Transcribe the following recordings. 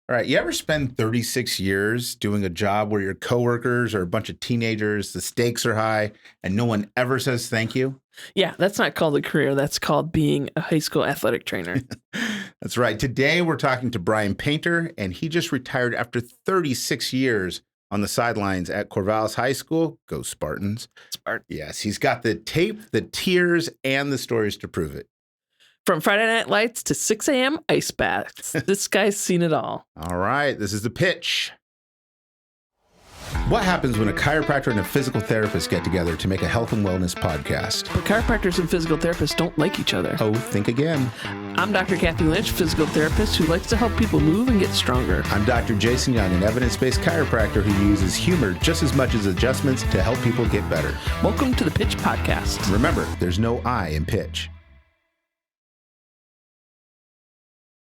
All right. You ever spend 36 years doing a job where your coworkers are a bunch of teenagers, the stakes are high, and no one ever says thank you? Yeah, that's not called a career. That's called being a high school athletic trainer. That's right. Today, we're talking to Bryan Painter, and he just retired after 36 years on the sidelines at Corvallis High School. Go Spartans. Spartans. Yes, he's got the tape, the tears, and the stories to prove it. From Friday Night Lights to 6 a.m. ice baths. This guy's seen it all. All right, this is the pitch. What happens when a chiropractor and a physical therapist get together to make a health and wellness podcast? But chiropractors and physical therapists don't like each other. Oh, think again. I'm Dr. Kathy Lynch, physical therapist who likes to help people move and get stronger. I'm Dr. Jason Young, an evidence-based chiropractor who uses humor just as much as adjustments to help people get better. Welcome to the Pitch Podcast. Remember, there's no I in pitch.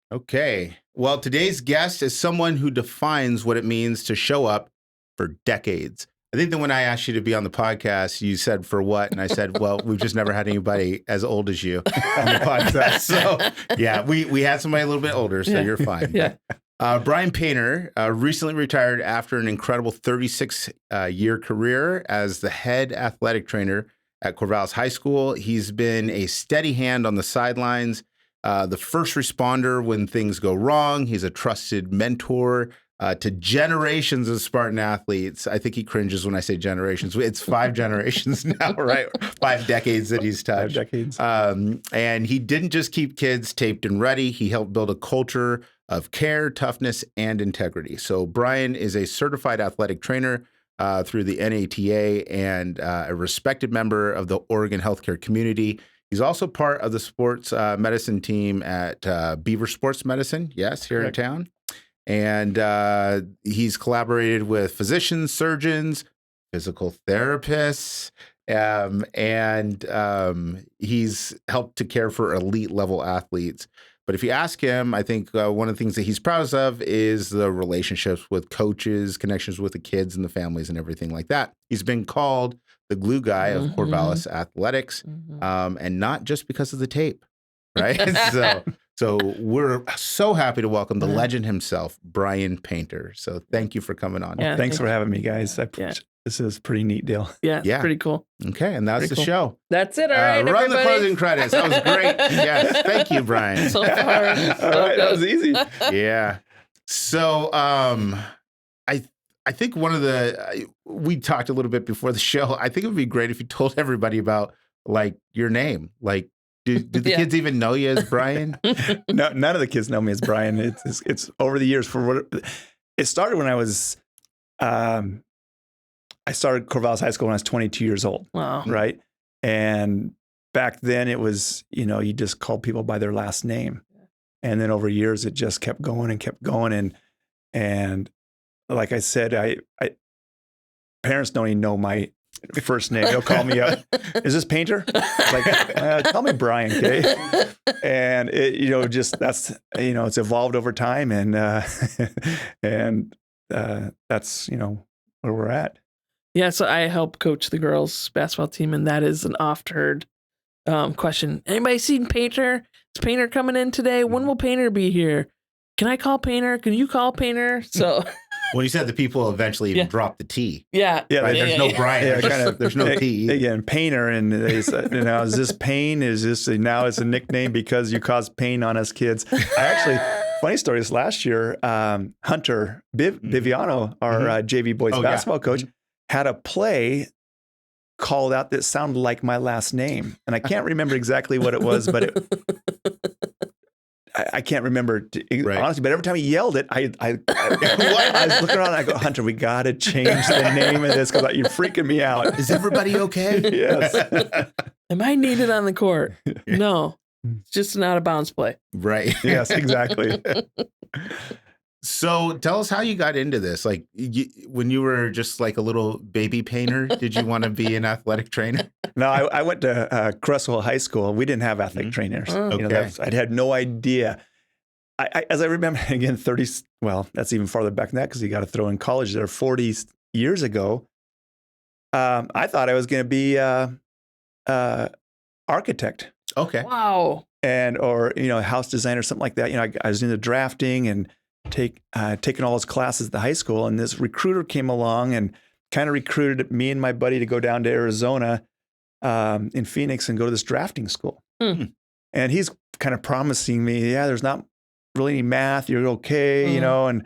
Okay. Well, today's guest is someone who defines what it means to show up for decades. I think that when I asked you to be on the podcast, you said for what? And I said, well, we've just never had anybody as old as you on the podcast. So yeah, we had somebody a little bit older, so you're fine. Yeah. Bryan Painter recently retired after an incredible 36-year career as the head athletic trainer at Corvallis High School. He's been a steady hand on the sidelines, the first responder when things go wrong. He's a trusted mentor to generations of Spartan athletes. I think he cringes when I say generations. It's 5 generations now, right? 5 decades that he's touched. 5 decades. And he didn't just keep kids taped and ready. He helped build a culture of care, toughness, and integrity. So Bryan is a certified athletic trainer through the NATA and a respected member of the Oregon healthcare community. He's also part of the sports medicine team at Beaver Sports Medicine, here in town. And he's collaborated with physicians, surgeons, physical therapists, and he's helped to care for elite level athletes. But if you ask him, I think one of the things that he's proudest of is the relationships with coaches, connections with the kids and the families and everything like that. He's been called the glue guy of Corvallis athletics, and not just because of the tape, right? So we're so happy to welcome the legend himself, Bryan Painter. So thank you for coming on. Well, thanks for having me, guys. This is a pretty neat deal. Yeah, pretty cool. Okay, and that's the show. That's it. All right, run everybody. the closing credits. That was great. Yes, thank you, Bryan. So far, All right, that was easy. Yeah. So I think one of we talked a little bit before the show. I think it would be great if you told everybody about like your name. Like, do the kids even know you as Bryan? No, none of the kids know me as Bryan. It's over the years. It started when I was, I started Corvallis High School when I was 22 years old. Wow. Right. And back then it was, you just called people by their last name. And then over years, it just kept going and kept going. And like I said, I parents don't even know my first name. They'll call me up. Is this Painter? Like, call me Bryan, okay? And it, that's, it's evolved over time, and that's, where we're at. Yeah, so I help coach the girls basketball team, and that is an oft-heard question. Anybody seen Painter? Is Painter coming in today? When will Painter be here? Can I call Painter? Can you call Painter? So... Well, you said the people eventually even drop the T. Yeah. Right? There's no Bryan. There's no T. Again, Painter. And they said, is this pain? Is this now it's a nickname because you cause pain on us kids? I actually, funny story, this last year, Hunter Biviano, our JV boys basketball coach, had a play called out that sounded like my last name. And I can't remember exactly what it was, but I can't remember honestly, but every time he yelled it, I was looking around and I go, Hunter, we got to change the name of this because you're freaking me out. Is everybody okay? Yes. Am I needed on the court? No. It's just an out of bounds play. Right. Yes, exactly. So tell us how you got into this. Like when you were just like a little baby painter, did you want to be an athletic trainer? No, I went to Corvallis High School. We didn't have athletic trainers. Okay. I had no idea. As I remember, again, that's even farther back than that because you got to throw in college there. 40 years ago, I thought I was going to be architect. Okay. Wow. Or house design or something like that. I was into drafting and taking all his classes at the high school, and this recruiter came along and kind of recruited me and my buddy to go down to Arizona in Phoenix and go to this drafting school. And he's kind of promising me, yeah, there's not really any math. You're okay, you know, and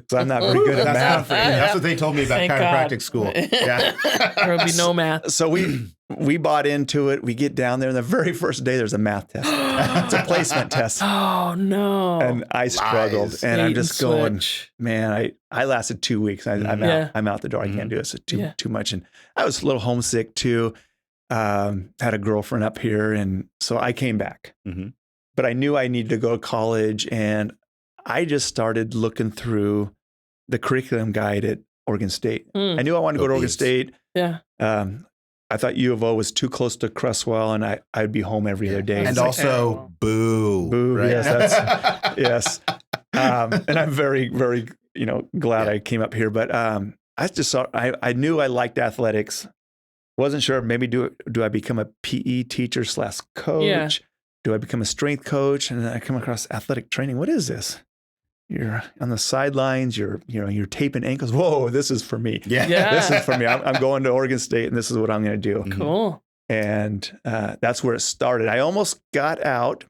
so I'm not very good at math. That's what they told me about Thank chiropractic God. school. Yeah. There will be no math. So we bought into it. We get down there, and the very first day there's a math test. It's a placement test. Oh no! And I struggled, Lies. and I'm Bait just and going, switch. man, I lasted 2 weeks. I'm out the door. I can't do this. It's too much. And I was a little homesick too. Had a girlfriend up here, and so I came back. But I knew I needed to go to college, and I just started looking through the curriculum guide at Oregon State. I knew I wanted to go to Oregon State. Yeah. I thought U of O was too close to Cresswell, and I'd be home every other day. And It's also, boo. Right? Yes, yes. And I'm very, very, glad I came up here. But I just saw, I knew I liked athletics. Wasn't sure. Maybe do I become a PE teacher / coach? Yeah. Do I become a strength coach? And then I come across athletic training. What is this? You're on the sidelines. You're taping ankles. Whoa, this is for me. Yeah. This is for me. I'm going to Oregon State, and this is what I'm going to do. Cool. And that's where it started. I almost got out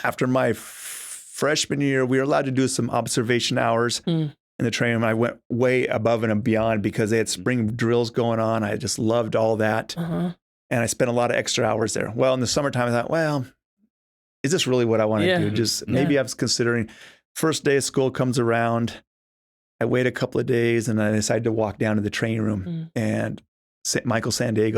after my freshman year. We were allowed to do some observation hours in the training room. I went way above and beyond because they had spring drills going on. I just loved all that. And I spent a lot of extra hours there. Well, in the summertime, I thought, well, is this really what I want to do? Just maybe I was considering. First day of school comes around. I wait a couple of days, and I decide to walk down to the training room. And Michael Sandy,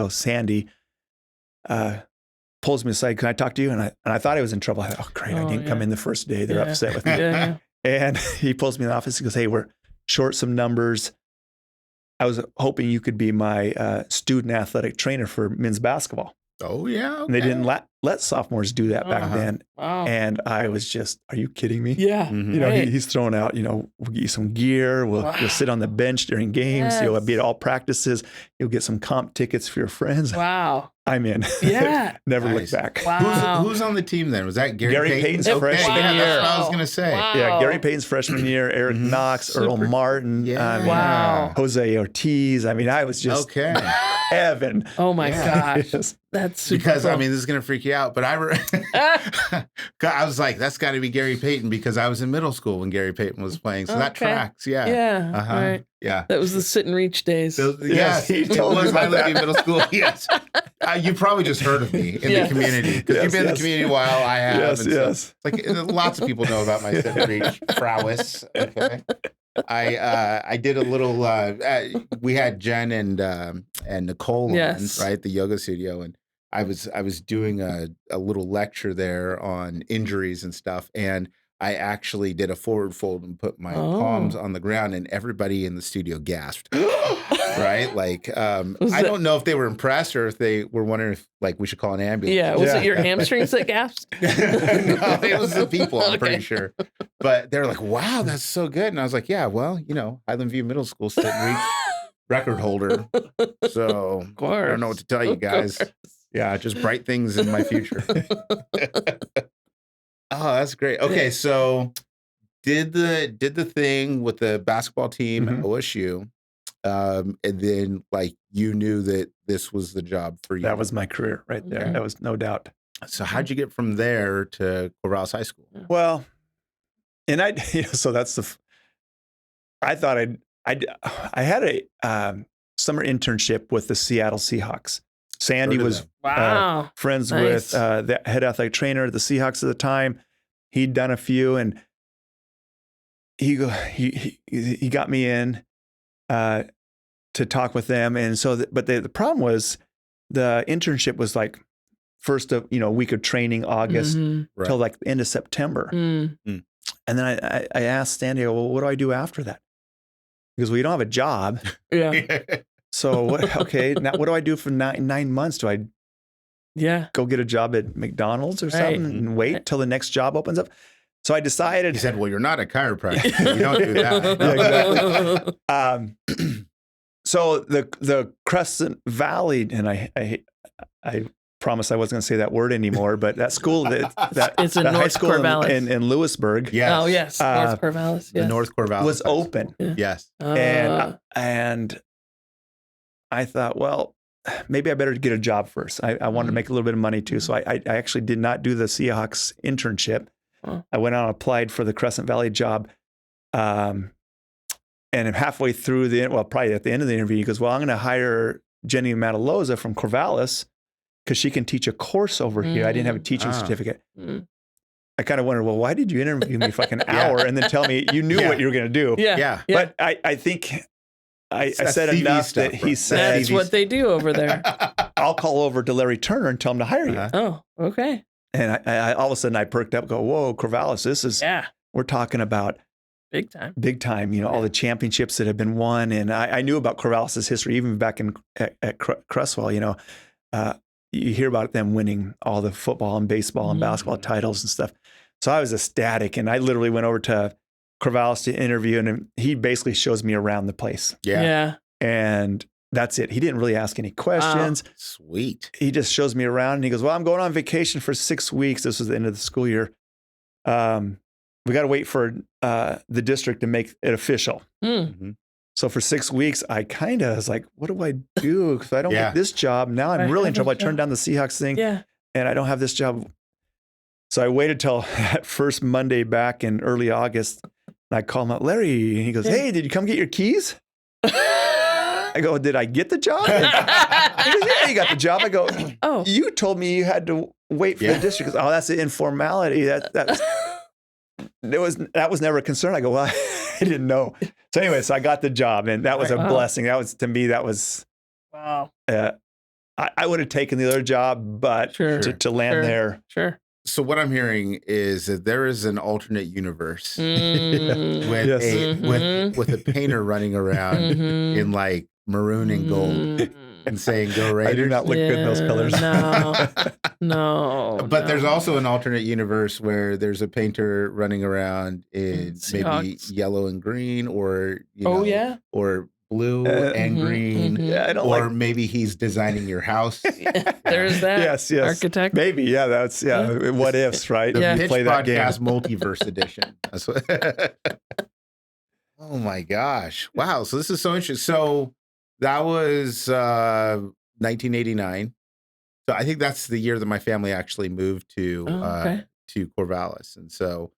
pulls me aside. Can I talk to you? And I thought I was in trouble. I thought, oh, great. I didn't come in the first day. They're upset with me. And he pulls me in the office. He goes, hey, we're short some numbers. I was hoping you could be my student athletic trainer for men's basketball. Oh, yeah. Okay. And they didn't let sophomores do that back then. Wow. And I was just, are you kidding me? Yeah. He's throwing out, we'll get you some gear. You'll sit on the bench during games. You'll be at all practices. You'll get some comp tickets for your friends. Wow. I'm in. Yeah. Never look back. Wow. Who's on the team then? Was that Gary Payton's Payton? freshman Yeah, year. that's what I was going to say. Wow. Yeah, Gary Payton's freshman year, Eric Knox, Earl Martin, Wow. Jose Ortiz. I mean, I was just heaven. Oh my gosh. Yes. That's super Because, cool. this is going to freak you out, but I was like, that's got to be Gary Payton because I was in middle school when Gary Payton was playing. So that tracks. Yeah. Yeah. Right. Yeah. That was the sit and reach days. Yes, he it told me was my about that. living middle school. Yes. You probably just heard of me in the community because you've been in the community a while. I have. Yes, and yes. So, lots of people know about my sit and reach prowess. Okay. I did a little, we had Jen and Nicole on, right? The yoga studio. And I was doing a little lecture there on injuries and stuff. And I actually did a forward fold and put my palms on the ground, and everybody in the studio gasped. Right? Like, I don't know if they were impressed or if they were wondering if, we should call an ambulance. Yeah. Was it your hamstrings that gasped? No, it was the people, I'm pretty sure. But they're like, wow, that's so good. And I was like, yeah, well, Highland View Middle School sit and reach record holder. So I don't know what to tell you guys. Yeah, just bright things in my future. Oh, that's great. Okay, so did the thing with the basketball team at OSU, and then you knew that this was the job for you. That was my career right there. Okay. That was no doubt. So how'd you get from there to Corvallis High School? Well, and so that's I thought I had a summer internship with the Seattle Seahawks. Sandy was friends with the head athletic trainer at the Seahawks at the time. He'd done a few, and he got me in to talk with them. And so, but the problem was the internship was first of week of training, August till the end of September. And then I asked Sandy, well, what do I do after that? Because we don't have a job. Yeah. So what? Okay, now what do I do for 9 months? Do I go get a job at McDonald's or something and wait till the next job opens up? So I decided. He said, "Well, you're not a chiropractor. You don't do that." Yeah, exactly. So the Crescent Valley, and I promised I wasn't going to say that word anymore, but that school, that It's in high North school Corvallis. in Lewisburg Yes. Oh, yes. North Corvallis. The Yes. North Corvallis was High School. open. Yeah. Yes. And I thought, well, maybe I better get a job first. I wanted to make a little bit of money too. So I actually did not do the Seahawks internship. Oh. I went out and applied for the Crescent Valley job. And halfway through probably at the end of the interview, he goes, well, I'm going to hire Jenny Mataloza from Corvallis because she can teach a course over here. I didn't have a teaching certificate. I kind of wondered, well, why did you interview me for like an hour and then tell me you knew what you were going to do? Yeah. But I think I said CV enough stuff, that bro. he said, That's what they do over there. I'll call over to Larry Turner and tell him to hire you. Oh, okay. And I all of a sudden I perked up, go, whoa, Corvallis, this is, we're talking about Big time. big time, all the championships that have been won. And I knew about Corvallis' history, even back at Cresswell, you hear about them winning all the football and baseball and basketball titles and stuff. So I was ecstatic. And I literally went over to Corvallis to interview, and he basically shows me around the place. Yeah. And that's it. He didn't really ask any questions. Sweet. He just shows me around and he goes, well, I'm going on vacation for 6 weeks. This was the end of the school year. We got to wait for the district to make it official. Mm-hmm. So for 6 weeks, I kind of was like, what do I do? Because I don't get this job. Now I'm really in trouble. I turned down the Seahawks thing and I don't have this job. So I waited till that first Monday back in early August. And I call him up, Larry, and he goes, hey, did you come get your keys? I go, did I get the job? He goes, yeah, you got the job. I go, oh, you told me you had to wait for the district. He goes, oh, that's the informality. That was never a concern. I go, well, I didn't know. So anyway, so I got the job, and that was a blessing. That was, to me, that was, wow. I would have taken the other job, but to land there. Sure. So what I'm hearing is that there is an alternate universe with a painter running around in like maroon and gold and saying "Go Raiders." I do not look good in those colors. No. But there's also an alternate universe where there's a painter running around in maybe yellow and green, or or blue and green. Yeah, I don't or maybe he's designing your house. There's that. Yes. Architect. Maybe. Yeah. That's what ifs, right? The Pitch Play that Podcast game. Multiverse Edition. That's what. Oh my gosh! Wow. So this is so interesting. So that was 1989. So I think that's the year that my family actually moved to Corvallis, and so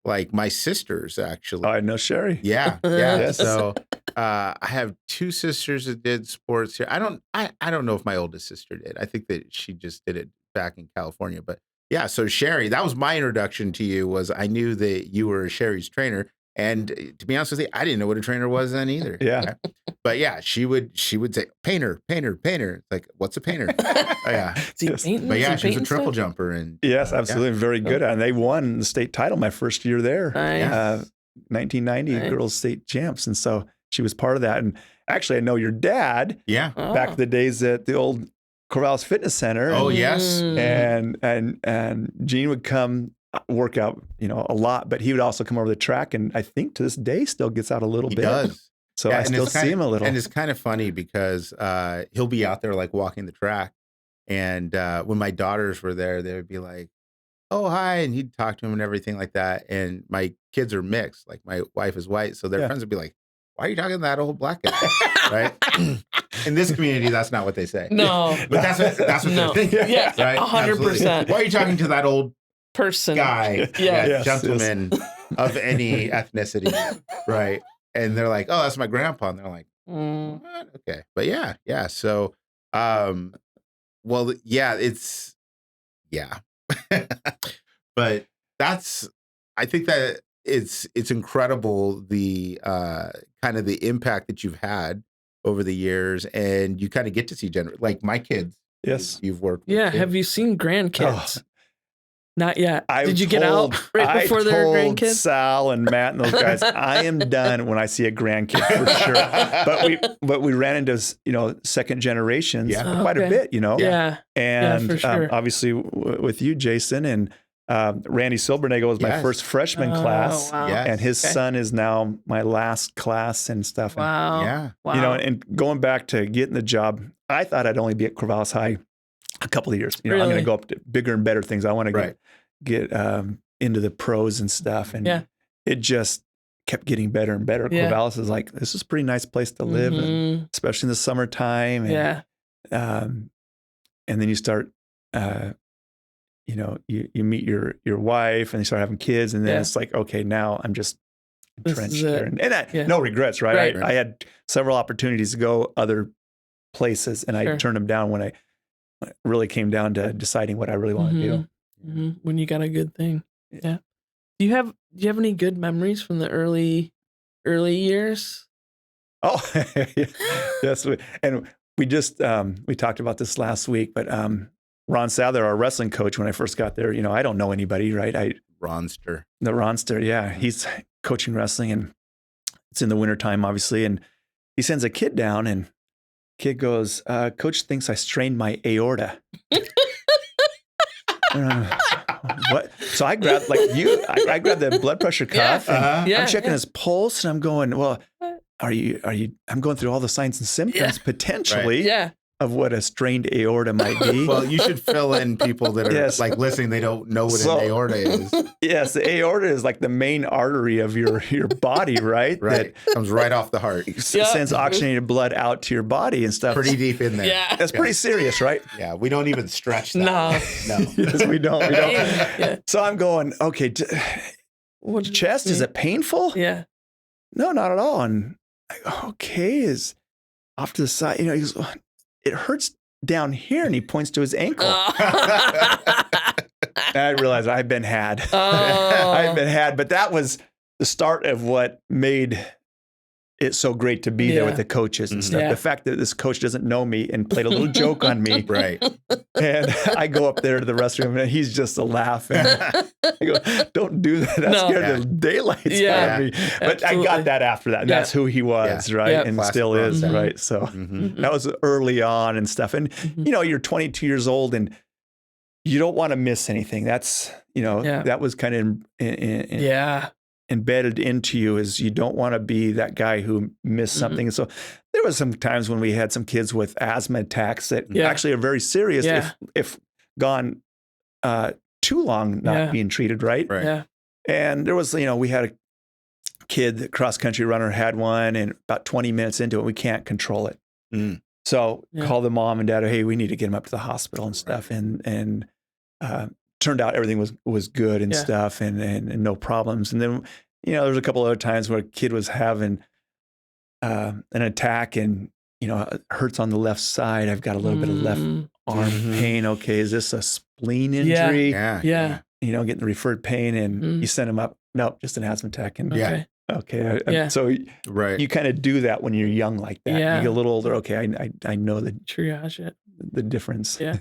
like my sisters actually. Oh, I know Sherry. Yeah. Yes. So I have two sisters that did sports here. I don't know if my oldest sister did. I think that she just did it back in California. But yeah, so Sherry, that was my introduction to you. Was I knew that you were Sherry's trainer. And to be honest with you, I didn't know what a trainer was then either. Yeah. But yeah, she would say, painter. Like, what's a painter? But yeah, she was a triple jumper. And yes, absolutely. Very good. And they won the state title my first year there. Nice. 1990 girls state champs. And so she was part of that. And actually, I know your dad. Yeah. Back in the days at the old Corvallis Fitness Center. Oh, yes. And Gene would come work out, a lot, but he would also come over the track, and I think to this day still gets out a little bit. He does. So I still see him a little. And it's kind of funny because he'll be out there like walking the track, and when my daughters were there, they would be like, "Oh, hi," and he'd talk to him and everything like that. And my kids are mixed, like my wife is white, so their friends would be like, "Why are you talking to that old black guy?" Right? In this community, that's not what they say. No, but that's what they're thinking. Yeah, right? 100%. Why are you talking to that old person guy, yes. gentleman of any ethnicity, right? And they're like, "Oh, that's my grandpa," and they're like, "What? Okay." But yeah. So, it's but I think that it's incredible the kind of the impact that you've had over the years, and you kind of get to see like my kids. Yes, you've worked with kids. Have you seen grandkids? Not yet. Did you get out right before their grandkids? Sal and Matt and those guys, I am done when I see a grandkid for sure. But we ran into second generations quite a bit, Yeah. And for sure. Obviously with you, Jason, and Randy Silbernagle was my first freshman class, wow. And his son is now my last class and stuff. Wow. And, wow. And going back to getting the job, I thought I'd only be at Corvallis High a couple of years. I'm Really? going to go up to bigger and better things. I want to Right. get into the pros and stuff. And it just kept getting better and better. Yeah. Corvallis is like, this is a pretty nice place to live, and especially in the summertime. And, and then you start, you meet your wife and you start having kids, and then it's like, okay, now I'm just entrenched here. And no regrets, right? I had several opportunities to go other places, and I turned them down when it really came down to deciding what I really want to do. Mm-hmm. When you got a good thing. Yeah. Do you have any good memories from the early years? Oh, yes. And we just, we talked about this last week, but Ron Sather, our wrestling coach, when I first got there, I don't know anybody, right? Ronster. The Ronster, yeah. He's coaching wrestling, and it's in the wintertime, obviously. And he sends a kid down, and kid goes, Coach thinks I strained my aorta. What? So I grabbed I grabbed the blood pressure cuff, and I'm checking his pulse, and I'm going, well, are you? I'm going through all the signs and symptoms potentially of what a strained aorta might be. Well, you should fill in people that are like listening. They don't know what an aorta is. Yes, the aorta is like the main artery of your body, right? Right. That comes right off the heart. Sends oxygenated blood out to your body and stuff. Pretty deep in there. Yeah. That's pretty serious, right? Yeah. We don't even stretch that. No. Yes, we don't. So I'm going, okay, chest, is it painful? Yeah. No, not at all. And I go, okay, is off to the side. He goes, it hurts down here, and he points to his ankle. And I realized I've been had. I've been had, but that was the start of what made it so great to be there with the coaches and stuff. The fact that this coach doesn't know me and played a little joke on me. Right. And I go up there to the restroom, and he's just laughing. I go, don't do that. That scared the daylights out of me. But I got that after that. That's who he was, right? And classic still is, Ron. right? So that was early on and stuff. And, you're 22 years old, and you don't want to miss anything. That's, that was kind of embedded into you, is you don't want to be that guy who missed something. And so there was some times when we had some kids with asthma attacks that actually are very serious if gone too long not being treated right. Yeah. And there was, we had a kid, the cross-country runner had one, and about 20 minutes into it, we can't control it. So call the mom and dad, hey, we need to get him up to the hospital and stuff. And turned out everything was good and stuff, and no problems. And then, there was a couple other times where a kid was having an attack, and, it hurts on the left side. I've got a little bit of left arm pain. Okay, is this a spleen injury? Yeah. Getting the referred pain, and you send him up. Nope, just an asthma attack. And Okay. So you kind of do that when you're young like that. You get a little older. Okay, I know the triage it. The difference. Yeah.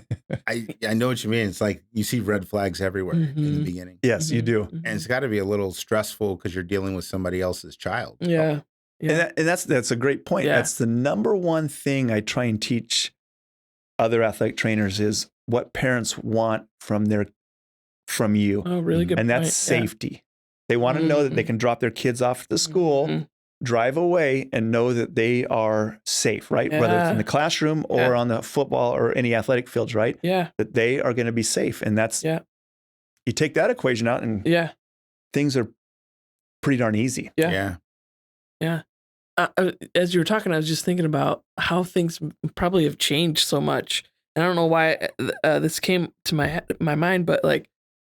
I know what you mean. It's like you see red flags everywhere in the beginning. Yes, you do. And it's got to be a little stressful because you're dealing with somebody else's child. Yeah. And that's a great point. Yeah. That's the number one thing I try and teach other athletic trainers is what parents want from you. Oh, really good and point. that's safety. They want to know that they can drop their kids off at the school, drive away, and know that they are safe, right? Whether it's in the classroom or on the football or any athletic fields, right? Yeah. That they are going to be safe. And that's, you take that equation out, and things are pretty darn easy. Yeah. As you were talking, I was just thinking about how things probably have changed so much. And I don't know why this came to my mind, but like,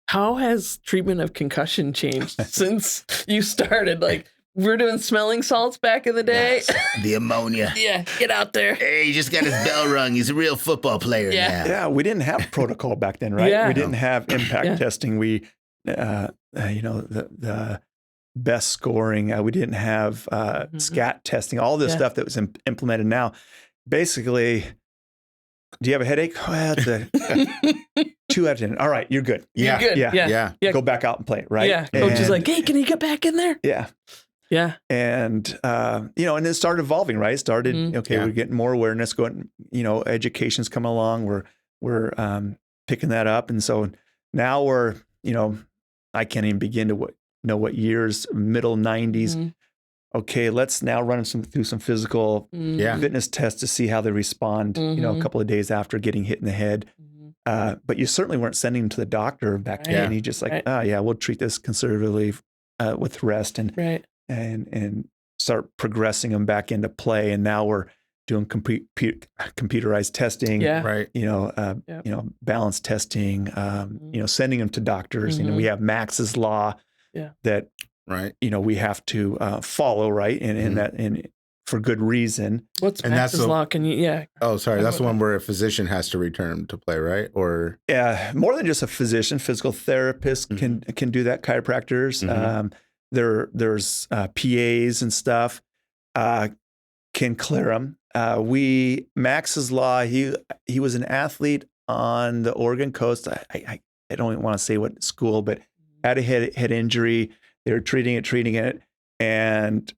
how has treatment of concussion changed since you started? Like, we're doing smelling salts back in the day. Yes. The ammonia. Get out there. Hey, he just got his bell rung. He's a real football player now. Yeah, we didn't have protocol back then, right? We didn't have impact testing. We, the best scoring. We didn't have SCAT testing. All this stuff that was implemented now. Basically, do you have a headache? Well, that's a 2 out of 10. All right, you're good. You're good. Yeah. Go back out and play, right? Yeah. Coach is like, hey, can you get back in there? Yeah. Yeah. And, and it started evolving, right? It started, we're getting more awareness going, education's coming along. We're picking that up. And so now we're, I can't even begin to know what years, middle 90s. Okay, let's now run through some physical fitness tests to see how they respond, a couple of days after getting hit in the head. But you certainly weren't sending him to the doctor back then. Right. You just like, Right. we'll treat this conservatively with rest and Right. and start progressing them back into play. And now we're doing computerized testing. Yeah. Right. Balance testing. Sending them to doctors. Mhm. We have Max's law that Right. we have to follow, right, and for good reason. What's And that's Max's the- law? Can you? Yeah. Oh, sorry. Talk That's the about one where a physician has to return to play, right? Or More than just a physician, physical therapists can do that. Chiropractors. Mhm. There's PAs and stuff can clear them. Max's law. He was an athlete on the Oregon coast. I don't even want to say what school, but had a head injury. They were treating it, and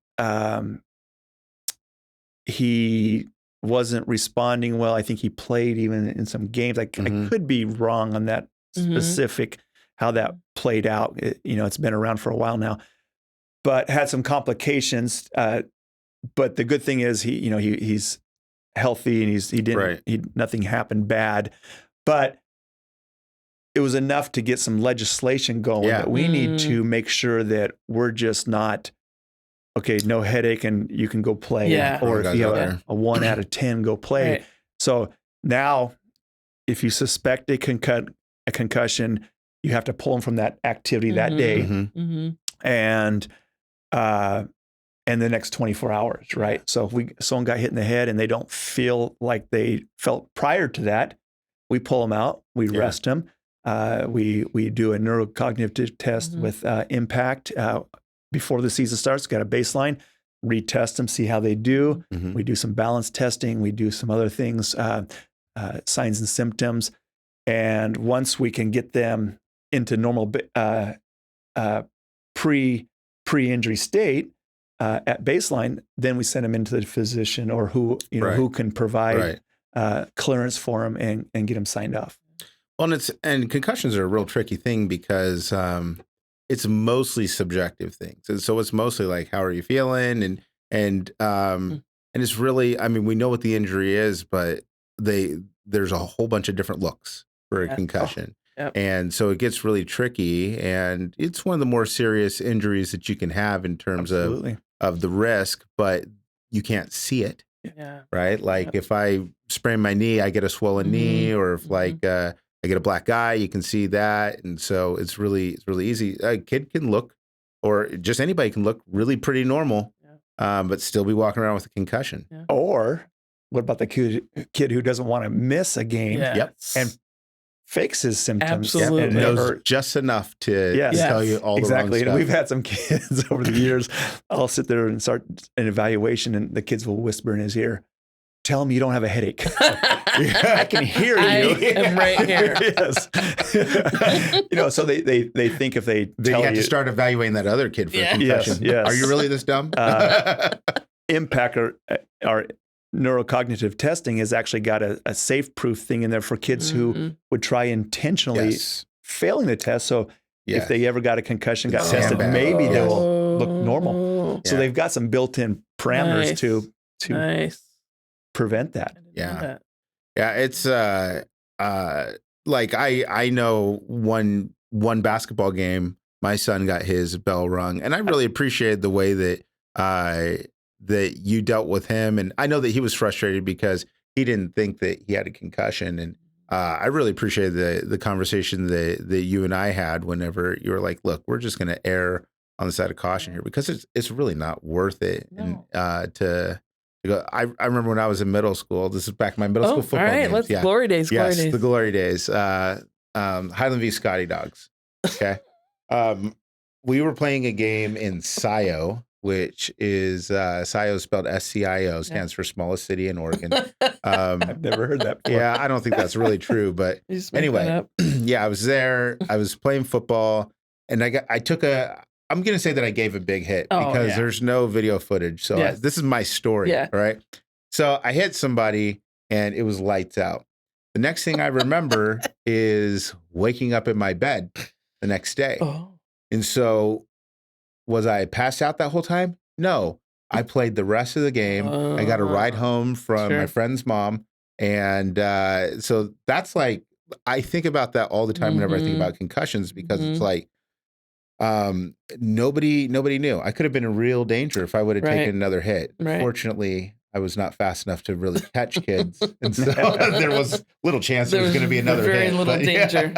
he wasn't responding well. I think he played even in some games. I could be wrong on that specific how that played out. It's been around for a while now, but had some complications. But the good thing is he's healthy and nothing happened bad, but it was enough to get some legislation going that we need to make sure that we're just not, okay, no headache and you can go play. Yeah. Or if you have a 1 out of 10, go play. Right. So now if you suspect a concussion, you have to pull them from that activity that day Mm-hmm. and the next 24 hours, right? So if someone got hit in the head and they don't feel like they felt prior to that, we pull them out, we rest them. We do a neurocognitive test with impact before the season starts. Got a baseline, retest them, see how they do. Mhm. We do some balance testing. We do some other things, signs and symptoms. And once we can get them into normal pre-injury state at baseline, then we send them into the physician or who can provide clearance for them and get them signed off. Well, and concussions are a real tricky thing because it's mostly subjective things, and so it's mostly like, how are you feeling, and it's really, I mean, we know what the injury is, but there's a whole bunch of different looks for a concussion, and so it gets really tricky, and it's one of the more serious injuries that you can have in terms of the risk, but you can't see it, right? Like if I sprain my knee, I get a swollen knee, or if I get a black eye, you can see that. And so it's really easy. A kid can look, or just anybody can look really pretty normal, but still be walking around with a concussion. Yeah. Or what about the kid who doesn't want to miss a game and fakes his symptoms? Absolutely. And knows just enough to tell you all the wrong exactly. stuff. And we've had some kids over the years. I'll sit there and start an evaluation, and the kids will whisper in his ear, "Tell him you don't have a headache." I can hear you. I am right here. Yes. So they think if they tell have you, to start evaluating that other kid for a concussion. Yes. Are you really this dumb? Impact our neurocognitive testing has actually got a safe proof thing in there for kids who would try intentionally failing the test. So if they ever got a concussion, got tested, maybe they'll look normal. So they've got some built-in parameters to prevent that. Yeah. It's like I know one basketball game, my son got his bell rung, and I really appreciated the way that that you dealt with him. And I know that he was frustrated because he didn't think that he had a concussion. And I really appreciated the conversation that you and I had whenever you were like, look, we're just going to err on the side of caution here because it's really not worth it. No. And to go, I remember when I was in middle school, this is back in my middle school football all right, games. let's glory days. The glory days. Highland v. Scotty Dogs. Okay. We were playing a game in SIO, which is SIO spelled SCIO, stands for smallest city in Oregon. I've never heard that before. Yeah, I don't think that's really true, but anyway, I was there. I was playing football, and I'm going to say that I gave a big hit because there's no video footage. So this is my story, right? So I hit somebody, and it was lights out. The next thing I remember is waking up in my bed the next day. And so was I passed out that whole time? No. I played the rest of the game. I got a ride home from my friend's mom. And so that's like I think about that all the time whenever I think about concussions, because it's like, nobody knew. I could have been in real danger if I would have taken another hit. Right. Fortunately, I was not fast enough to really catch kids. And so there was little chance there was going to be another very hit. little danger.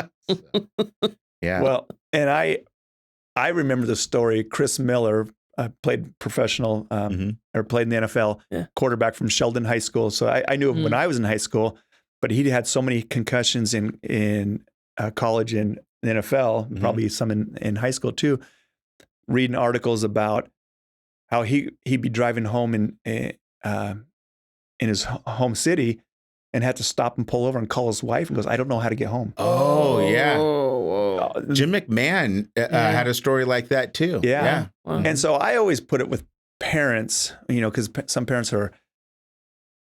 Yeah. Well, and I remember the story. Chris Miller played professional or played in the NFL, quarterback from Sheldon High School. So I knew him when I was in high school, but he had so many concussions in college and the NFL, probably some in high school too, reading articles about how he'd be driving home in his home city and had to stop and pull over and call his wife and goes, I don't know how to get home. Oh, yeah. Jim McMahon had a story like that too. Yeah. Wow. And so I always put it with parents, because some parents are,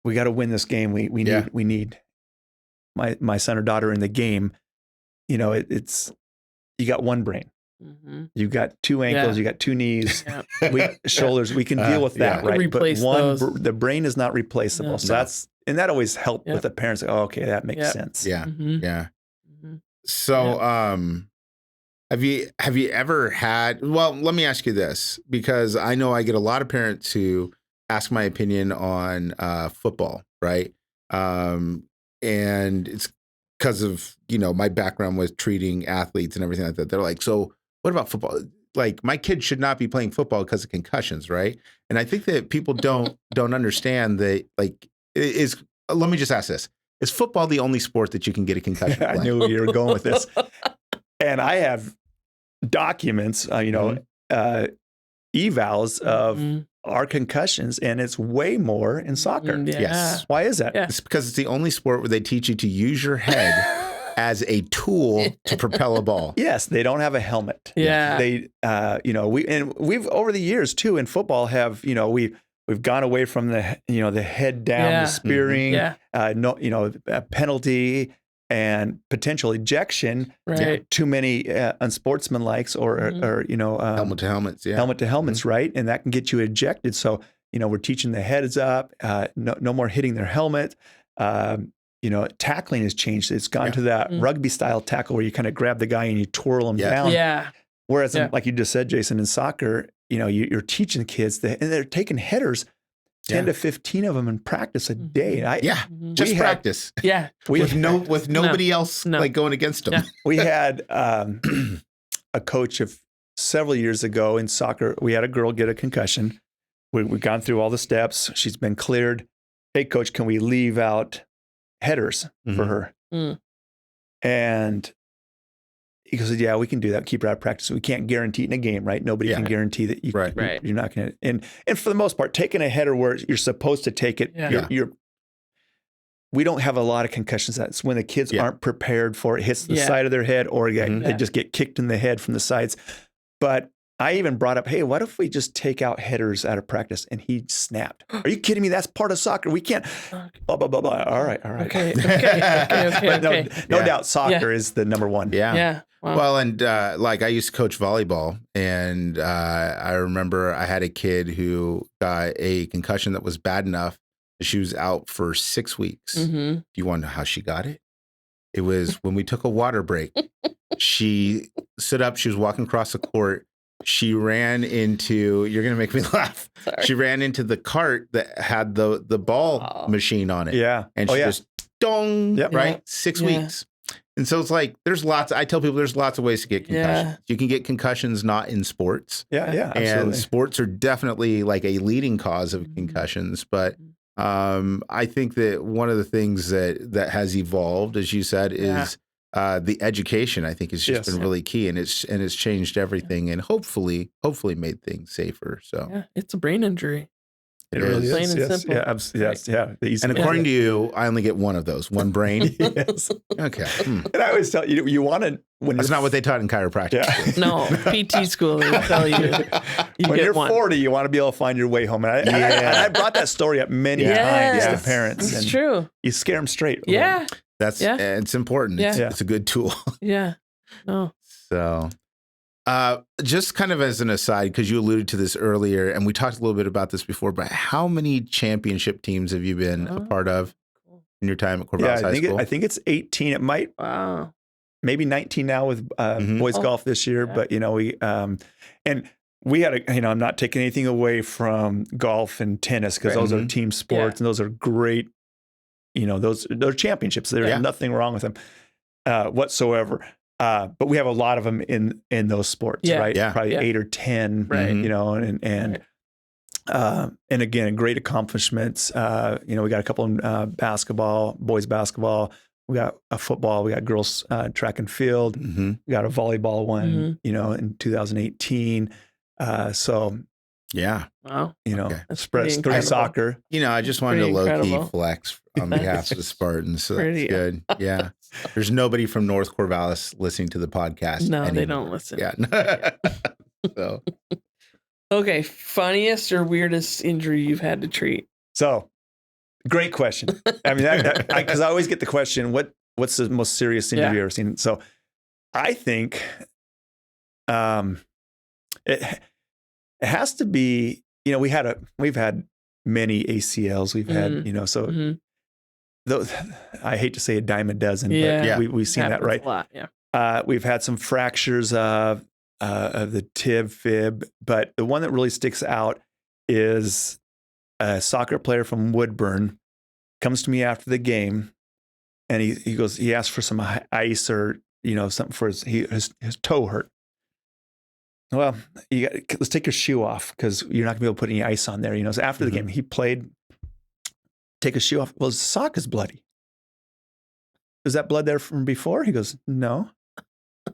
we got to win this game. We need my son or daughter in the game. It's, you got one brain. You've got two ankles, you got two knees, shoulders. We can deal with that, right? But the brain is not replaceable. So that always helped with the parents. Oh, okay, that makes sense. Yeah, yeah. So, have you ever had? Well, let me ask you this, because I know I get a lot of parents who ask my opinion on football, right? And it's because of my background with treating athletes and everything like that. They're like, so what about football? Like, my kid should not be playing football because of concussions, right? And I think that people don't understand that. Like, let me just ask this: is football the only sport that you can get a concussion? I knew where you were going with this, and I have documents, evals of our concussions, and it's way more in soccer. Yes. Why is that? It's because it's the only sport where they teach you to use your head as a tool to propel a ball. Yes, they don't have a helmet. Yeah. They, we've over the years too in football have, we've gone away from the, the head down, the spearing, penalty and potential ejection. Right. Too many unsportsmanlikes or helmet to helmets. Yeah. Helmet to helmets, right? And that can get you ejected. So, we're teaching the heads up, no more hitting their helmet. Tackling has changed. It's gone to that rugby style tackle where you kind of grab the guy and you twirl him down. Yeah. Whereas, like you just said, Jason, in soccer, you're teaching kids and they're taking headers, 10 to 15 of them in practice a day. Just practice. Yeah. With nobody else like going against them. Yeah. We had a coach of several years ago in soccer. We had a girl get a concussion. We've gone through all the steps. She's been cleared. Hey, coach, can we leave out headers for her? And he goes, yeah, we can do that. Keep her out of practice. We can't guarantee it in a game, right? Nobody can guarantee that you're not going to. And for the most part, taking a header where you're supposed to take it, we don't have a lot of concussions. That's when the kids aren't prepared for it. Hits the side of their head, or they just get kicked in the head from the sides. But I even brought up, hey, what if we just take out headers out of practice? And he snapped. Are you kidding me? That's part of soccer. We can't. Blah, blah, blah, blah. All right. Okay. But no doubt soccer is the number one. Yeah. Wow. Well, and like I used to coach volleyball, and I remember I had a kid who got a concussion that was bad enough that she was out for 6 weeks. Do you want to know how she got it? It was when we took a water break. She stood up. She was walking across the court. She ran into, you're going to make me laugh. Sorry. She ran into the cart that had the ball machine on it. Yeah. And she just dong, right? 6 Yeah. weeks. And so it's like, I tell people there's lots of ways to get concussions. Yeah. You can get concussions not in sports. Yeah, absolutely. And sports are definitely like a leading cause of concussions. But I think that one of the things that has evolved, as you said, is the education. I think has just been really key, and it's changed everything, and hopefully made things safer. So it's a brain injury. It really Plain is. and simple. And according to you, I only get one of those, one brain. Yes. Okay. And I always tell you, you want to when that's not what they taught in chiropractic. Yeah. No, PT school, they tell you. When you're 40, you want to be able to find your way home. And I brought that story up many times to parents. It's true. You scare them straight. Yeah. It's important. It's a good tool. Yeah. No. So, just kind of as an aside, because you alluded to this earlier, and we talked a little bit about this before, but how many championship teams have you been a part of in your time at Corvallis High School? I think it's 18. It might maybe 19 now with boys golf this year. But we and we had I'm not taking anything away from golf and tennis because those are team sports and those are great. They're championships. There's nothing wrong with them whatsoever. But we have a lot of them in those sports, right? Yeah. Probably 8 or 10, right? And again, great accomplishments. We got a couple in basketball, boys basketball. We got a football. We got girls track and field. We got a volleyball one, in 2018. So yeah, wow. Spread through soccer. I just wanted to low-key flex on behalf of the Spartans. So that's good. Yeah. There's nobody from North Corvallis listening to the podcast. No, anymore. they don't listen. Yeah. So. Okay. Funniest or weirdest injury you've had to treat? So great question. I mean, because I always get the question, what's the most serious injury you've ever seen? So I think it has to be, we've had many ACLs. We've had, those, I hate to say a dime a dozen, but we've seen that, right? A lot, yeah. We've had some fractures of the tib, fib, but the one that really sticks out is a soccer player from Woodburn comes to me after the game, and he asked for some ice or something for his toe hurt. Well, let's take your shoe off because you're not gonna be able to put any ice on there. So after the game, he played. Take his shoe off. Well, his sock is bloody. Is that blood there from before? He goes, no.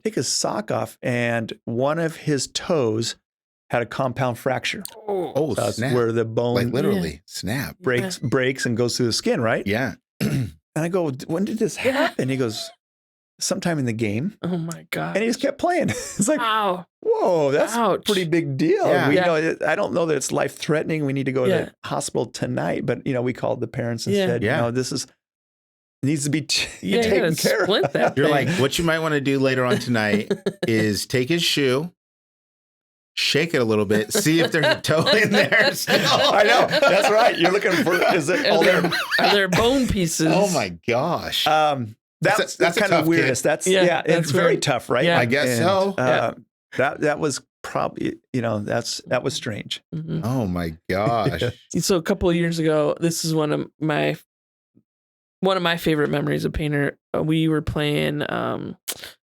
Take his sock off, and one of his toes had a compound fracture. Oh, that's snap. Where the bone, like literally snap, breaks and goes through the skin, right? Yeah. And I go, when did this happen? He goes, sometime in the game. Oh my God. And he just kept playing. It's like, wow. Whoa, that's a pretty big deal. Yeah. I don't know that it's life threatening. We need to go to the hospital tonight. But we called the parents and said, this needs to be taken care of. You're like, what you might want to do later on tonight is take his shoe, shake it a little bit, see if there's a toe in there still. I know. That's right. You're looking for, are there bone pieces? Oh my gosh. That's kind of the weirdest. That's it's very tough, right? Yeah, I guess so. That was probably, that was strange. Oh my gosh. So a couple of years ago, this is one of my favorite memories of Painter. We were playing, can't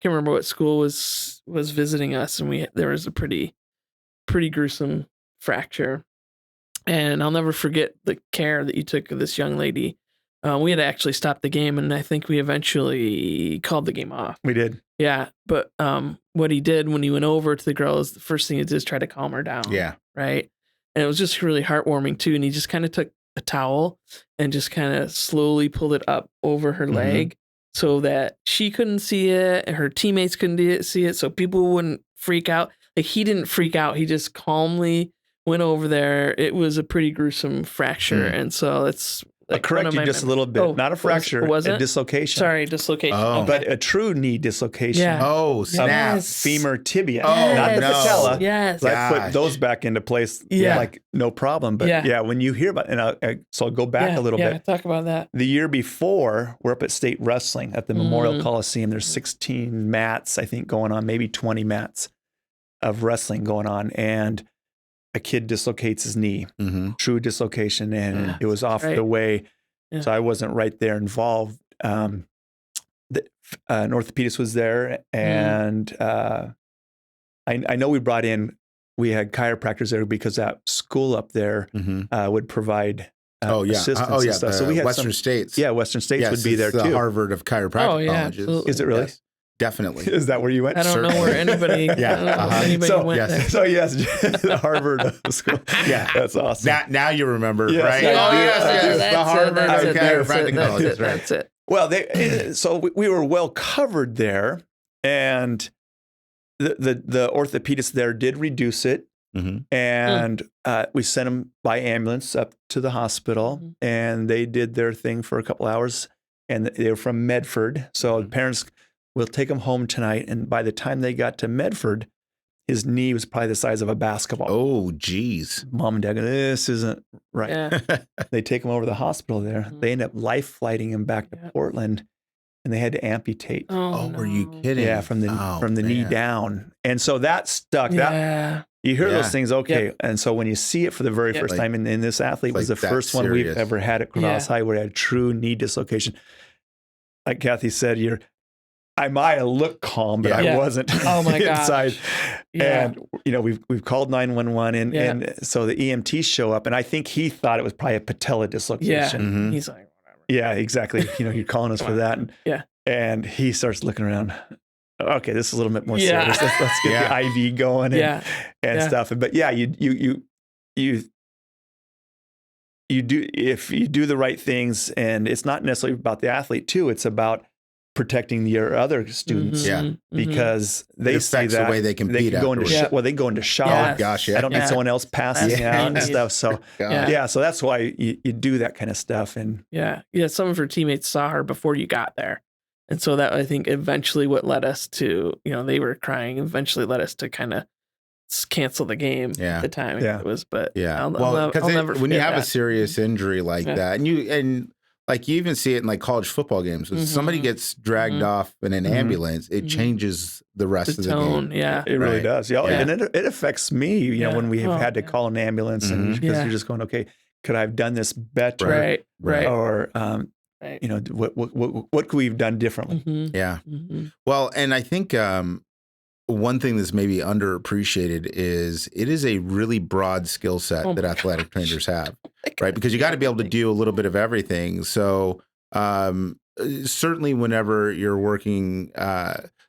remember what school was visiting us, and there was a pretty gruesome fracture. And I'll never forget the care that you took of this young lady. We had actually stopped the game, and I think we eventually called the game off. We did. Yeah, but what he did when he went over to the girl is the first thing he did is try to calm her down. Yeah. Right? And it was just really heartwarming, too. And he just kind of took a towel and just kind of slowly pulled it up over her leg so that she couldn't see it and her teammates couldn't see it, so people wouldn't freak out. Like, he didn't freak out. He just calmly went over there. It was a pretty gruesome fracture. And so it's... I'll correct you just a little bit. Not a fracture, was it? A dislocation. Sorry, dislocation. Oh. But a true knee dislocation. Yeah. Oh, snap. Femur tibia. Oh, not the patella. Yes. I put those back into place like no problem. But when you hear about it, so I'll go back a little bit. Yeah, talk about that. The year before, we're up at state wrestling at the Memorial Coliseum. There's 16 mats, I think, going on, maybe 20 mats of wrestling going on. And a kid dislocates his knee, true dislocation, and it was off the way. Yeah. So I wasn't right there involved. An orthopedist was there, and I know we had chiropractors there because that school up there would provide assistance and stuff. So we had Western States. Yeah, Western States would be there the too. Harvard of chiropractic colleges. Absolutely. Is it really? Yes. Definitely. Is that where you went? I don't know where anybody. Went there. So yes, the Harvard school. Yeah, that's awesome. Now you remember, yes. right? Yes. The Harvard chiropractic colleges, right? That's it. Well, so we were well covered there, and the orthopedist there did reduce it, and we sent him by ambulance up to the hospital, and they did their thing for a couple hours, and they were from Medford, so the parents. We'll take him home tonight. And by the time they got to Medford, his knee was probably the size of a basketball. Oh, geez. Mom and dad go, this isn't right. Yeah. They take him over to the hospital there. Mhm. They end up life flighting him back to Yeah. Portland, and they had to amputate. Oh, were you kidding? Yeah, from the knee man. down. And so that stuck. That Yeah. you hear Yeah. those things, okay. And so when you see it for the very first time, and this athlete was the like that first one we've serious. ever had at Corvallis High where he had true knee dislocation. Like Kathy said, I might have looked calm, but I wasn't Oh my gosh. inside. Yeah. And we've called 911 and so the EMTs show up, and I think he thought it was probably a patella dislocation. Yeah. Mhm. He's like, whatever. Yeah, exactly. You're calling us for that. And he starts looking around. Okay, this is a little bit more Yeah. serious. Let's get the IV going and stuff. But yeah, you do, if you do the right things, and it's not necessarily about the athlete too, it's about protecting your other students. Yeah. Because they It say affects that the way they compete can go into afterwards. they go into shock. Yes. Oh, gosh, yeah. I don't need someone else passing That's out and pain. stuff. So God. so that's why you do that kind of stuff. And Yeah. Some of her teammates saw her before you got there. And so that, I think, eventually what led us to, they were crying, eventually led us to kind of cancel the game at the time. Yeah. It was, but Yeah. I'll Because never when you forget have a that. serious injury like that, and like you even see it in like college football games, when somebody gets dragged off in an ambulance, it changes the rest of the tone, game. yeah. it really Right. does. Yeah. And it affects me, when we have had to call an ambulance and because you're just going, okay, could I have done this better? Right. Or, Right. what could we have done differently? Mhm. Yeah. Mhm. Well, and I think one thing that's maybe underappreciated is it is a really broad skill set Oh that my athletic trainers have, right? Because you got to be able to do a little bit of everything. So certainly whenever you're working,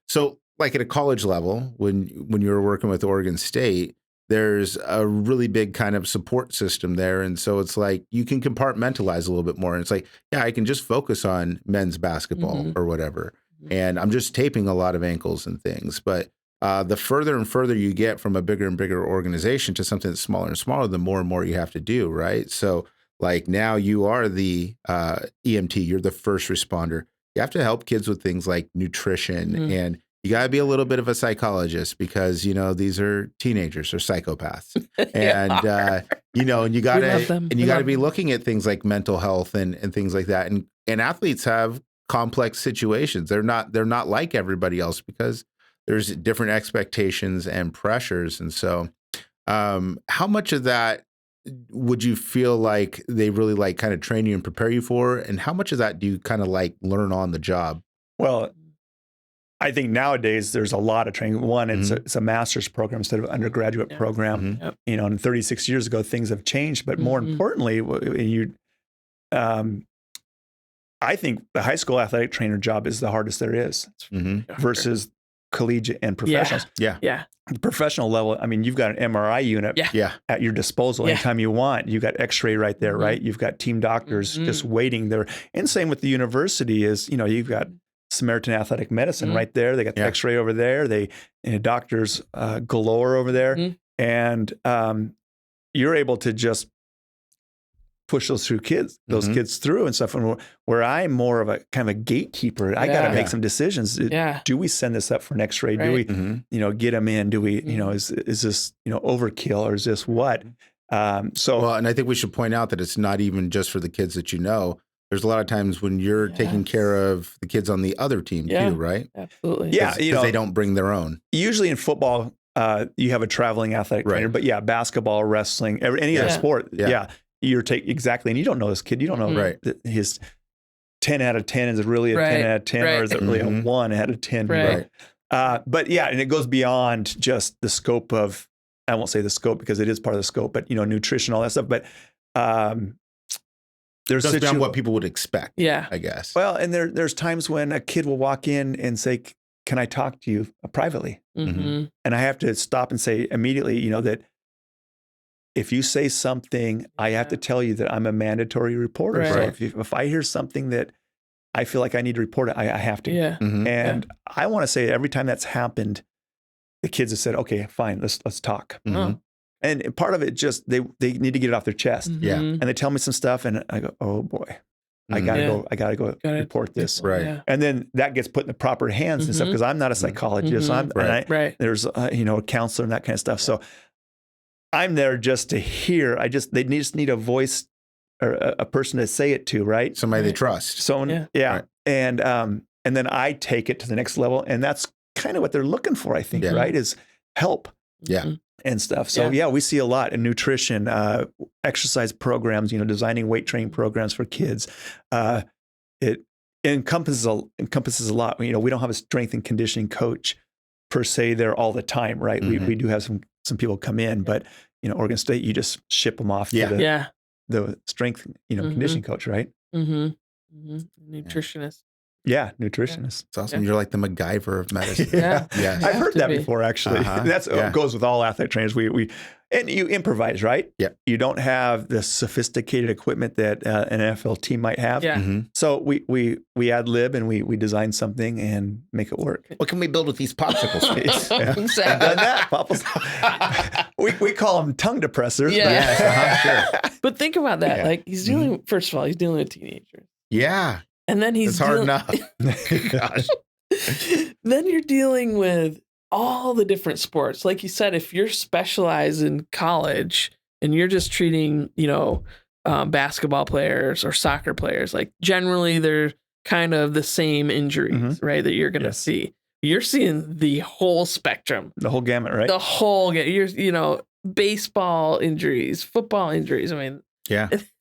so like at a college level, when you were working with Oregon State, there's a really big kind of support system there. And so it's like you can compartmentalize a little bit more. And it's like, yeah, I can just focus on men's basketball or whatever. And I'm just taping a lot of ankles and things. But the further and further you get from a bigger and bigger organization to something that's smaller and smaller, the more and more you have to do, right? So like now you are the EMT, you're the first responder. You have to help kids with things like nutrition and you got to be a little bit of a psychologist because, these are teenagers or psychopaths. And, and you got to be looking at things like mental health and things like that. And athletes have complex situations. They're not like everybody else because there's different expectations and pressures. And so how much of that would you feel like they really like kind of train you and prepare you for? And how much of that do you kind of like learn on the job? Well, I think nowadays there's a lot of training. One, it's a master's program instead of an undergraduate program. And 36 years ago, things have changed. But more importantly, I think the high school athletic trainer job is the hardest there is versus collegiate and professionals. Yeah. The professional level, I mean, you've got an MRI unit at your disposal anytime you want. You've got x-ray right there, right? You've got team doctors just waiting there. And same with the university is, you've got Samaritan Athletic Medicine right there. They got the x-ray over there. Doctors galore over there. And you're able to just push those kids through and stuff. And where I'm more of a kind of a gatekeeper, I got to make some decisions. Do we send this up for an x-ray? Do we, get them in? Do we, is this, overkill or is this what? Well, and I think we should point out that it's not even just for the kids that there's a lot of times when you're taking care of the kids on the other team too, right? Absolutely. Yeah. Because they don't bring their own. Usually in football, you have a traveling athletic trainer, but basketball, wrestling, any other sport. You're and you don't know this kid. You don't know his 10 out of 10 is it really a 10 out of 10 or is it really a 1 out of 10? Right. But and it goes beyond just the scope of, I won't say the scope because it is part of the scope, but nutrition, all that stuff. But there's beyond what people would expect. I guess. Well, and there's times when a kid will walk in and say, "Can I talk to you privately?" And I have to stop and say immediately, that if you say something, I have to tell you that I'm a mandatory reporter. So if I hear something that I feel like I need to report it, I have to. And I want to say every time that's happened, the kids have said, "Okay, fine, let's talk." And part of it just they need to get it off their chest. And they tell me some stuff, and I go, "Oh boy." I gotta go report this. Right. Yeah. And then that gets put in the proper hands and stuff, because I'm not a psychologist. So Right. there's a counselor and that kind of stuff. So I'm there just to hear. They just need a voice or a person to say it to, right? Somebody they trust. Someone, Right. And then I take it to the next level, and that's kind of what they're looking for, I think, right? Is help. Yeah. And stuff. So we see a lot in nutrition, exercise programs, designing weight training programs for kids. It encompasses a lot. We don't have a strength and conditioning coach per se there all the time, right? We do have some people come in, but Oregon State, you just ship them off to the strength, conditioning coach, right? Nutritionist. Yeah, nutritionist. It's awesome. You're like the MacGyver of medicine. Yeah. I've heard that before, actually. That's goes with all athletic trainers. And you improvise, right? Yeah. You don't have the sophisticated equipment that an NFL team might have. Yeah. So we ad lib and we design something and make it work. What can we build with these popsicles? Exactly. I've done that. we call them tongue depressors. Yeah. Sure. But think about that. Like he's dealing. First of all, he's dealing with teenagers. Yeah. And then It's hard enough. Gosh. Then you're dealing with all the different sports. Like you said, if you're specialized in college and you're just treating, basketball players or soccer players, like generally they're kind of the same injuries, right? That you're going to see. You're seeing the whole spectrum. The whole gamut, right? The whole, baseball injuries, football injuries. I mean,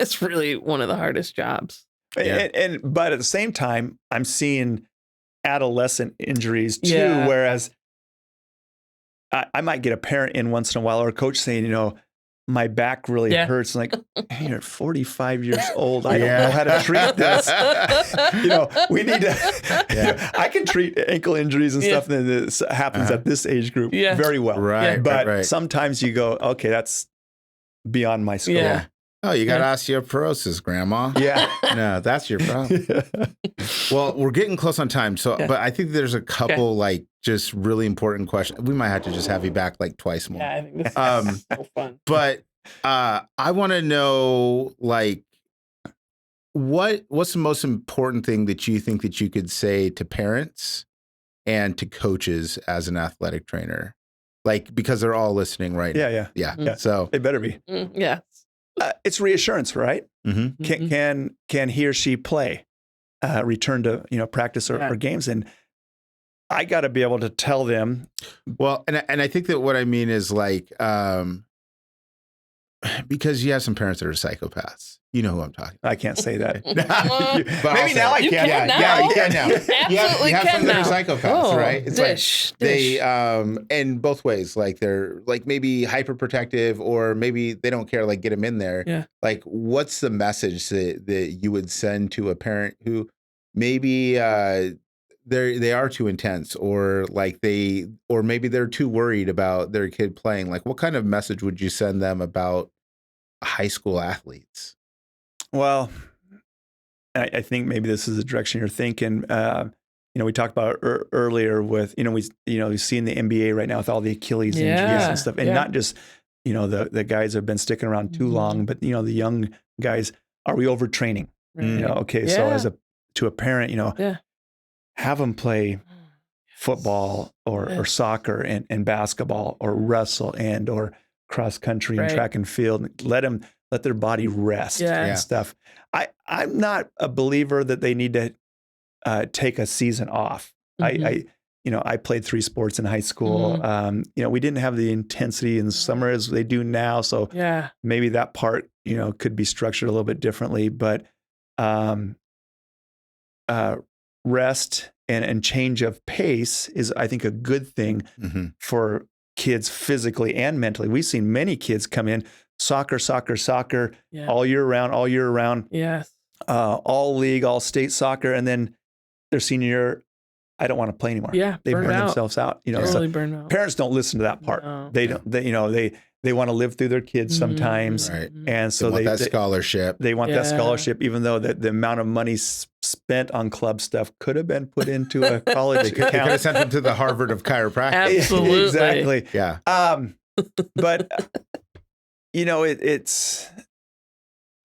it's really one of the hardest jobs. Yeah. But at the same time, I'm seeing adolescent injuries too, whereas I might get a parent in once in a while or a coach saying, my back really hurts. Like, hey, you're 45 years old. I don't know how to treat this. We need to, I can treat ankle injuries and stuff that happens at this age group very well. Right. But sometimes you go, okay, that's beyond my scope. Yeah. Oh, you got osteoporosis, Grandma. Yeah. No, that's your problem. Well, we're getting close on time. So, but I think there's a couple just really important questions. We might have to just have you back like twice more. Yeah, I think this is so fun. But I want to know what's the most important thing that you think that you could say to parents and to coaches as an athletic trainer? Like, because they're all listening right now. Yeah. So they better be. Yeah. It's reassurance, right? Mm-hmm. Can he or she play, return to practice or games, and I got to be able to tell them. Well, and I think that what I mean is like because you have some parents that are psychopaths. You know who I'm talking about. I can't say that. Maybe now I can. Yeah, you can now. Absolutely you have some that are psychopaths, right? It's dish. They and both ways, like they're like maybe hyperprotective or maybe they don't care, like get them in there. Yeah. Like what's the message that you would send to a parent who maybe they are too intense or maybe they're too worried about their kid playing? Like what kind of message would you send them about high school athletes? Well, I think maybe this is the direction you're thinking. We talked about earlier with, we see in the NBA right now with all the Achilles injuries and stuff, and not just, the guys have been sticking around too long, but the young guys, are we overtraining? Right. So to a parent, have them play football or soccer and basketball or wrestle or cross country and track and field. Let their body rest and stuff. I'm not a believer that they need to take a season off. I played 3 sports in high school. We didn't have the intensity in the summer as they do now. So maybe that part, could be structured a little bit differently, but rest and change of pace is, I think, a good thing for kids physically and mentally. We've seen many kids come in soccer all year round. Yes. All league, all state soccer. And then their senior year, I don't want to play anymore. Yeah. They burn themselves out. Totally burn out. Parents don't listen to that part. No. They don't, they want to live through their kids sometimes. Right. And so they want that scholarship. They want that scholarship, even though the amount of money spent on club stuff could have been put into a college account. They could have sent them to the Harvard of chiropractic. Absolutely. Exactly. Yeah. But it's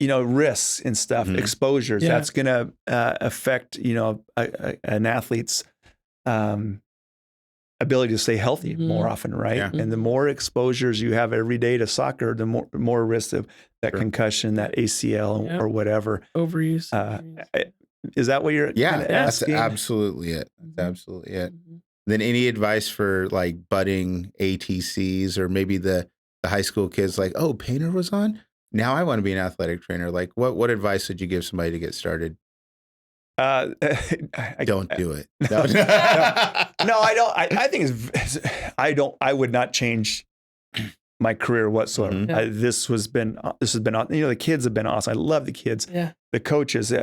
risks and stuff, exposures. Yeah. That's going to affect, an athlete's ability to stay healthy more often, right? Yeah. And the more exposures you have every day to soccer, the more risk of that concussion, that ACL or whatever. Overuse. Is that what you're Yeah, that's asking? absolutely it. That's absolutely it. Then any advice for like budding ATCs or maybe the high school kids like, oh, Painter was on? Now I want to be an athletic trainer. Like what advice would you give somebody to get started? Don't do it. No, I don't. I think I would not change my career whatsoever. This has been, the kids have been awesome. I love the kids. Yeah. The coaches.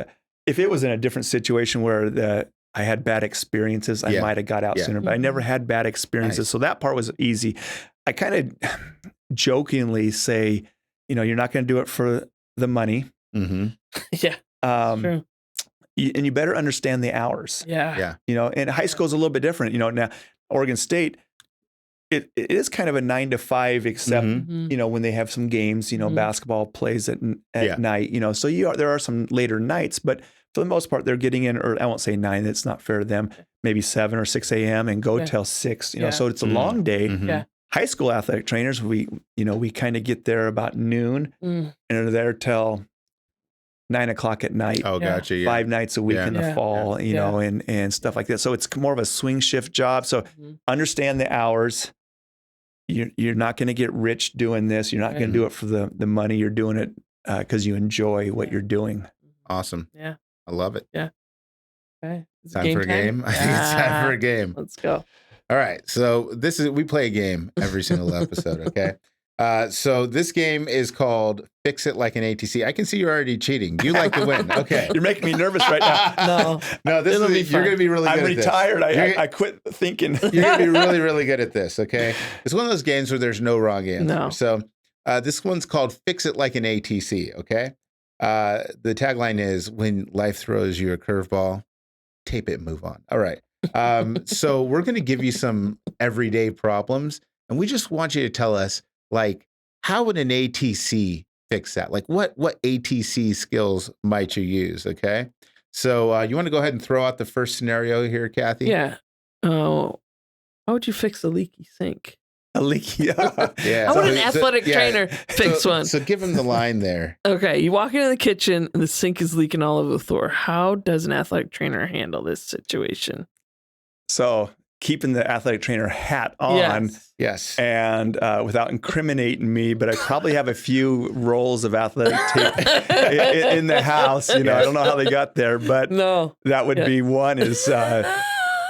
If it was in a different situation where I had bad experiences, I might have got out sooner, but I never had bad experiences. Nice. So that part was easy. I kind of jokingly say, you're not going to do it for the money. Yeah. True. And you better understand the hours. Yeah. And high school is a little bit different. Now Oregon State, it is kind of a 9 to 5, except when they have some games. Basketball plays at night. So there are some later nights, but for the most part, they're getting in. Or I won't say 9; it's not fair to them. Maybe 7 or 6 a.m. and go till 6. So it's a long day. Yeah. High school athletic trainers, we kind of get there about noon and are there till 9 o'clock at night. Oh, gotcha. Yeah. 5 nights a week in the fall, and stuff like that. So it's more of a swing shift job. So understand the hours. You're not going to get rich doing this. You're not going to do it for the money. You're doing it because you enjoy what you're doing. Awesome. Yeah. I love it. Yeah. Okay. Time for a game? I think it's time for a game. Let's go. All right. So we play a game every single episode. Okay. So this game is called Fix It Like an ATC. I can see you're already cheating. You like to win. Okay. You're making me nervous right now. No, you're going to be really good I'm at this. retired. I quit thinking. You're going to be really, really good at this. Okay. It's one of those games where there's no wrong answer. No. So this one's called Fix It Like an ATC. Okay. The tagline is, when life throws you a curveball, tape it and move on. All right. So we're going to give you some everyday problems, and we just want you to tell us, like, how would an ATC fix that? Like, what ATC skills might you use? Okay. So you want to go ahead and throw out the first scenario here, Kathy? Yeah. How would you fix a leaky sink? A leaky. Yeah. How would an athletic trainer fix one? So give him the line there. Okay. You walk into the kitchen and the sink is leaking all over the floor. How does an athletic trainer handle this situation? So keeping the athletic trainer hat on. Yes. And without incriminating me, but I probably have a few rolls of athletic tape in the house. I don't know how they got there, but that would be one is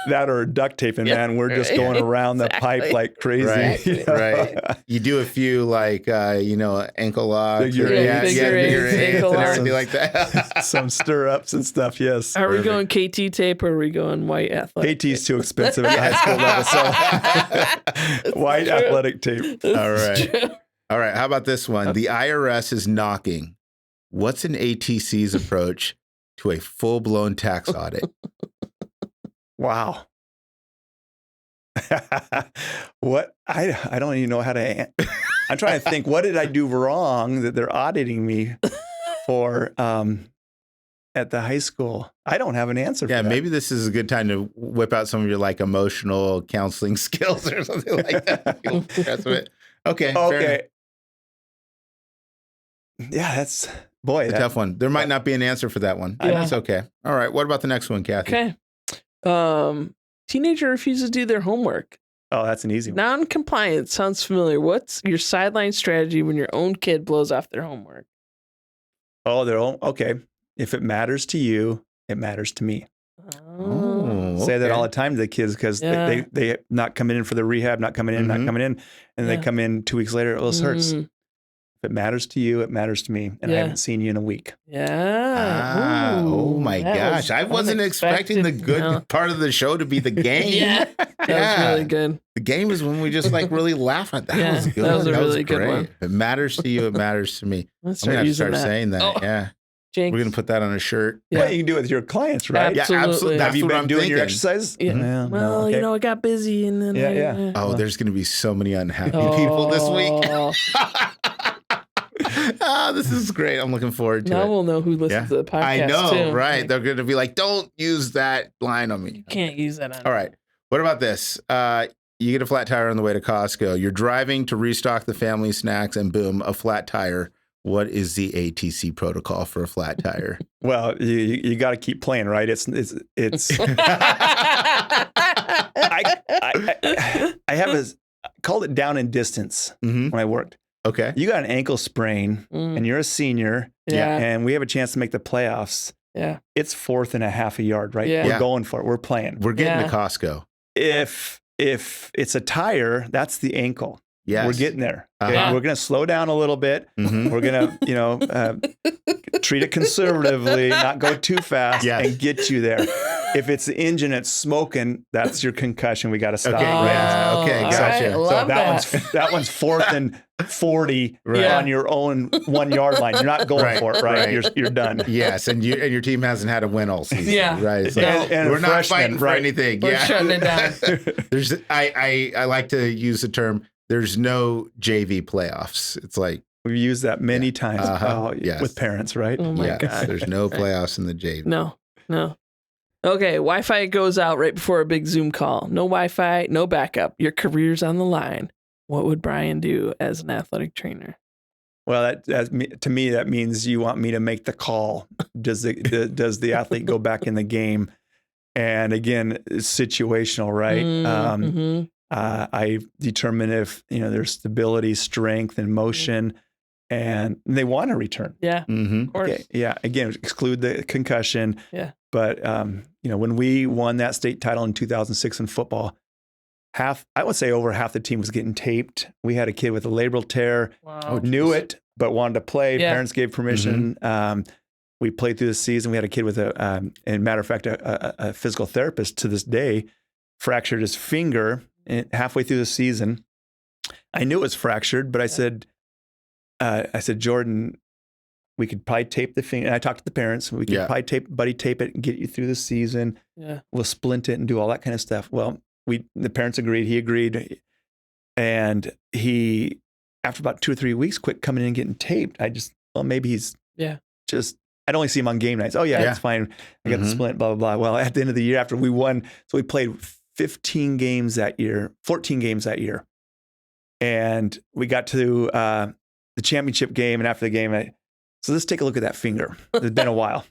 that or duct tape. And man, we're just going around the pipe like crazy. Right. Right. You do a few like, ankle locks. Figure eights, and everything like that. Some stirrups and stuff. Yes. Are we going KT tape or are we going white athletic tape? KT's too expensive at the high school level. So white athletic tape. All right. All right. How about this one? The IRS is knocking. What's an ATC's approach to a full-blown tax audit? Wow. What? I don't even know how to. I'm trying to think. What did I do wrong that they're auditing me for at the high school? I don't have an answer for that. Maybe this is a good time to whip out some of your like emotional counseling skills or something like that. Okay. Yeah, that's a tough one. There might not be an answer for that one. That's okay. All right. What about the next one, Kathy? Okay. Teenager refuses to do their homework. Oh, that's an easy one. Non-compliance sounds familiar. What's your sideline strategy when your own kid blows off their homework? Oh, their own. Okay. If it matters to you, it matters to me. Oh, Say that all the time to the kids because they not coming in for the rehab, not coming in, and they come in 2 weeks later. Oh, this hurts. If it matters to you, it matters to me, and I haven't seen you in a week. Yeah. Oh my gosh! I wasn't expecting the good part of the show to be the game. That was really good. The game is when we just like really laugh at that. Was good. That was a really good one. If it matters to you, it matters to me. I'm gonna have to start saying that. Oh. Yeah. Jinx. We're going to put that on a shirt. Yeah. Well, you can do it with your clients, right? Absolutely. Yeah, absolutely. Have you been doing thinking. your exercises? Yeah. Yeah. Well, okay. I got busy and then Oh, there's going to be so many unhappy people this week. This is great. I'm looking forward to Now it. we'll know who listens to the podcast. I know, too. right? Like, They're going to be like, don't use that line on me. you can't use that on. All right. What about this? You get a flat tire on the way to Costco. You're driving to restock the family snacks, and boom, a flat tire. What is the ATC protocol for a flat tire? Well, you got to keep playing, right? It's I have called it down in distance Mhm. when I worked. Okay. You got an ankle sprain and you're a senior Yeah. and we have a chance to make the playoffs. Yeah. It's 4th and a half a yard, right? Yeah. We're Yeah. going for it. We're playing. We're getting Yeah. to Costco. If it's a tire, that's the ankle. Yes. We're getting there. Uh-huh. Yeah. We're going to slow down a little bit. Mhm. We're going to, treat it conservatively, not go too fast, Yes. and get you there. If it's the engine that's smoking, that's your concussion. We got to stop. Okay, right? yeah, okay, all gotcha. right, So love that one's 4th and 40 Right. on your own 1 yard line. You're not going Right, for it, right? right. You're done. Yes, and your team hasn't had a win all season. Yeah. Right. It's No. And we're a not freshman, fighting for right? anything. We're Yeah. shutting it down. There's I like to use the term there's no JV playoffs. It's like We've used that many times Yes. with parents, right? Oh my yes, God. there's no playoffs in the JV. No. Okay, Wi-Fi goes out right before a big Zoom call. No Wi-Fi, no backup. Your career's on the line. What would Bryan do as an athletic trainer? Well, to me, that means you want me to make the call. Does the athlete go back in the game? And again, it's situational, right? Mhm. I determine if there's stability, strength, and motion, and they want to return. Yeah, Mm-hmm. of course. Okay, yeah. Again, exclude the concussion. Yeah. But when we won that state title in 2006 in football, I would say over half the team was getting taped. We had a kid with a labral tear, Wow. knew it, but wanted to play. Yeah. Parents gave permission. We played through the season. We had a kid with and matter of fact, a physical therapist to this day fractured his finger halfway through the season. I knew it was fractured, but I said, Jordan, we could probably tape the finger. And I talked to the parents. We could probably tape it and get you through the season. Yeah. We'll splint it and do all that kind of stuff. Well, the parents agreed. He agreed. And he, after about 2 or 3 weeks, quit coming in and getting taped. Maybe he's I'd only see him on game nights. Oh yeah, it's fine. I got the splint, blah, blah, blah. Well, at the end of the year after we won, so we played 14 games that year. And we got to the championship game. And after the game, so let's take a look at that finger. It's been a while.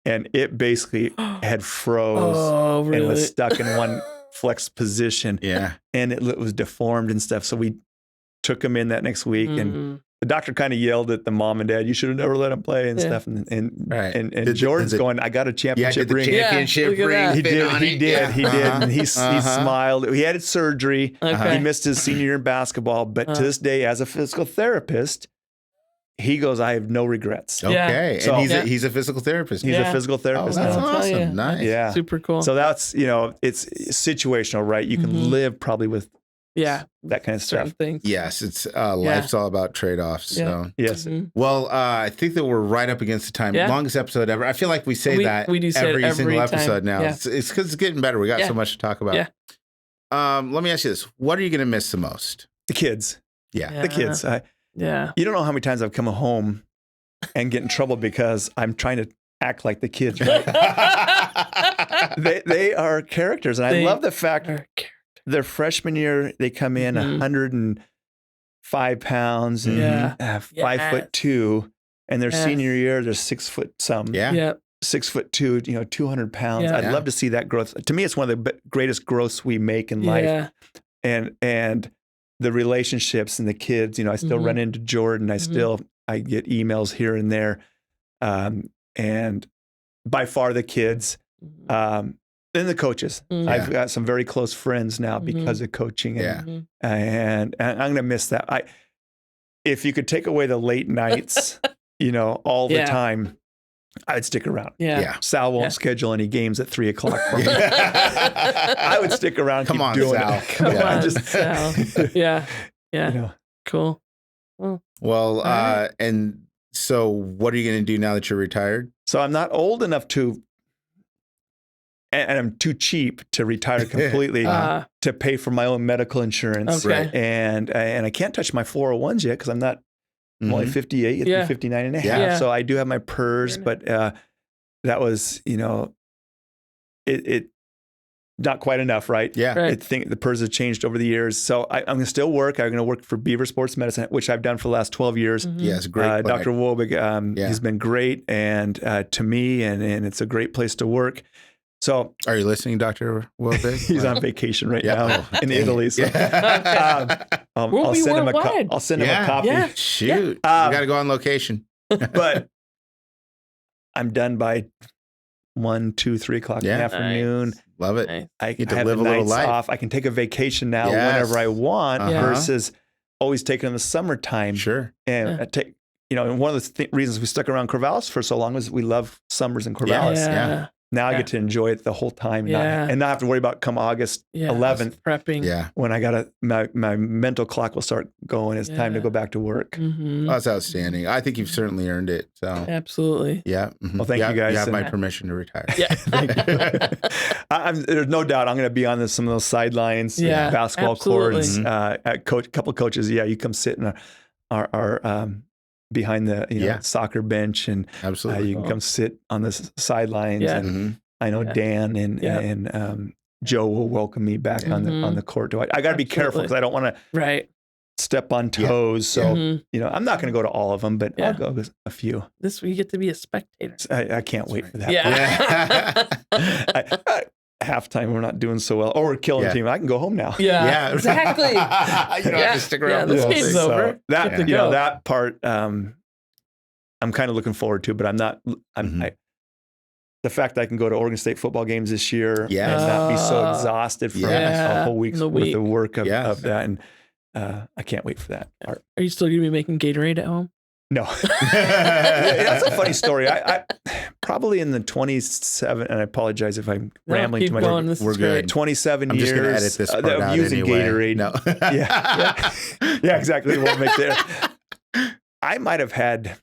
And it basically had froze Oh, really? and was stuck in one flex position. Yeah. And it was deformed and stuff. So we took him in that next week and the doctor kind of yelled at the mom and dad, you should have never let him play and stuff. And Jordan's going, I got a championship ring. Championship ring. He did. And he smiled. He had surgery. Okay. He missed his senior year in basketball. But to this day, as a physical therapist, he goes, I have no regrets. Okay. So, and he's a physical therapist. He's a physical therapist. Oh, that's now. awesome. Nice. Yeah. Super cool. So that's, it's situational, right? You can live probably with that kind of certain stuff. things. Yes, it's life's all about trade-offs. Yeah. So. Yes. Well, I think that we're right up against the time. Yeah. Longest episode ever. I feel like we say that we do say it every single every time. episode now. Yeah. It's because it's getting better. We got so much to talk about. Yeah. Let me ask you this. What are you going to miss the most? The kids. Yeah. The kids. You don't know how many times I've come home and get in trouble because I'm trying to act like the kids. Right? they are characters. And I love the fact their freshman year, they come in 105 pounds and 5'2", and their senior year, they're 6 foot some. Yeah. 6'2", 200 pounds. Yeah. I'd love to see that growth. To me, it's one of the greatest growths we make in life. And the relationships and the kids, I still run into Jordan. I get emails here and there. And by far the kids, then the coaches. I've got some very close friends now because of coaching. And I'm going to miss that. If you could take away the late nights, all the time, I'd stick around. Yeah. Sal won't schedule any games at 3:00 for me. I would stick around. Come keep on, doing Sal. it. Come on, Sal. Yeah. Cool. Well, and so what are you going to do now that you're retired? So I'm not old enough and I'm too cheap to retire completely to pay for my own medical insurance. Okay. And I can't touch my 401s yet because I'm not I'm only 58, you have to be 59 and a half. Yeah. So I do have my PERS, but that was, it not quite enough, right? Yeah. Right. I think the PERS have changed over the years. So I'm going to still work. I'm going to work for Beaver Sports Medicine, which I've done for the last 12 years. Mhm. Yeah, it's a great. Dr. clinic. Wobig, he's been great and to me, and it's a great place to work. So Are you listening, Dr. Wilbig? he's on vacation right Yeah. now Oh, in dang. Italy. So Yeah. We'll I'll be send him worldwide. I'll send him a copy. Yeah. Shoot. Yeah. You got to go on location. But I'm done by 1, 2, 3 o'clock in the Yeah. afternoon. Nice. Love it. Nice. I Get to have live the a little nights life. off. I can take a vacation now Yes. whenever I want Uh-huh. versus always taking in the summertime. Sure. And I take, and one of the reasons we stuck around Corvallis for so long is we love summers in Corvallis. Yeah. Now I Yeah. get to enjoy it the whole time Yeah. and not have to worry about come August Yeah. 11th Prepping. Yeah. when I my mental clock will start going. It's time to Yeah. go back to work. Mm-hmm. That's outstanding. I think you've certainly earned it. So, Absolutely. yeah. Mhm. Well, thank you guys. You have my And- permission to retire. Yeah. Thank you. There's no doubt I'm going to be on some of those sidelines, Yeah, basketball absolutely. courts. A couple coaches, you come sit in our behind the Yeah. soccer bench, and Absolutely. you can come sit on the sidelines. Yeah. And Mhm. I know Yeah. Dan and Joe will welcome me back on the court. I got to be careful Absolutely. because I don't want to Right. step on Yeah. toes. So Mhm. I'm not going to go to all of them, but Yeah. I'll go to a few. This you get to be a spectator. I can't wait right. for that. Yeah. Yeah. Halftime, we're not doing so well, or we're killing Yeah. the team. I can go home now. Yeah. Yeah. Exactly. You don't have to stick around. Yeah, this the whole game's thing. over. That Good to go. that part, I'm kind of looking forward to, but I'm not. Mhm. The fact that I can go to Oregon State football games this year Yes. and not be so exhausted from Yeah. a whole week's The worth week. of work of Yes. that, and I can't wait for that part. Are you still going to be making Gatorade at home? No, that's a funny story. I probably in the 27, and I apologize if I'm rambling keep too much. going. This We're is good. great. 27 I'm years just going to edit this part of out using anyway. Gatorade. No. Yeah, exactly. Won't make there. I might have had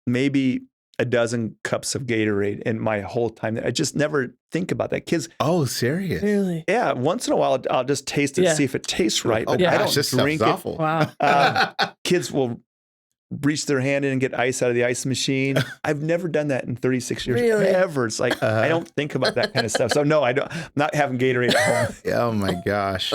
maybe a dozen cups of Gatorade in my whole time. I just never think about that. Kids, Oh, serious? Really? yeah, once in a while I'll just taste it, Yeah. see if it tastes right. Oh, But Yeah. I gosh, don't this drink stuff's it. awful. Wow. Kids will reach their hand in and get ice out of the ice machine. I've never done that in 36 years. Really? Ever. It's like I don't think about that kind of stuff. So no, I'm not having Gatorade at home. Oh my gosh.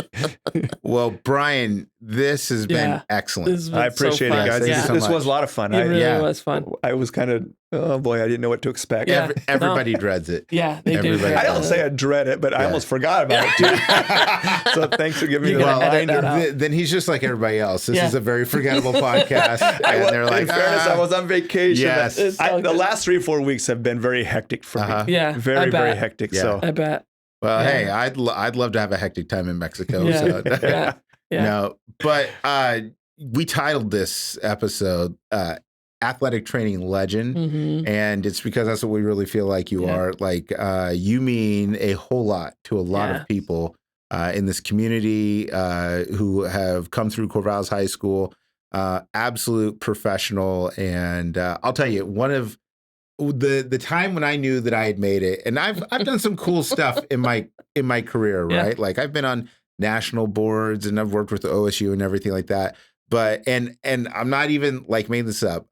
Well, Bryan, this has been Yeah. excellent. This has I been so appreciate fun. it, guys. Thank you Yeah. so This much. was a lot of fun. It really Yeah. was fun. I was kind of, oh boy, I didn't know what to expect. Yeah. Everybody dreads it. Yeah, they do. Everybody I don't does. say I dread it, but I Yeah. almost forgot about it too. So thanks for giving me You the gotta edit reminder. that out. Then he's just like everybody else. This Yeah. is a very forgettable podcast. And they're like, in fairness, I was on vacation. Yes. It's all The good. last 3 or 4 weeks have been very hectic for Uh-huh. me. Yeah, I Very, very bet. hectic. Yeah. So I bet. well, Yeah. hey, I'd love to have a hectic time in Mexico. Yeah. So. Yeah. Yeah. No, but we titled this episode Athletic Training Legend. Mm-hmm. And it's because that's what we really feel like you Yeah. are. Like, you mean a whole lot to a lot Yeah. of people in this community who have come through Corvallis High School. Absolute professional. And I'll tell you, one of the time when I knew that I had made it, and I've done some cool stuff in my career, Yeah. right? Like I've been on national boards and I've worked with the OSU and everything like that. But and I'm not even like making this up.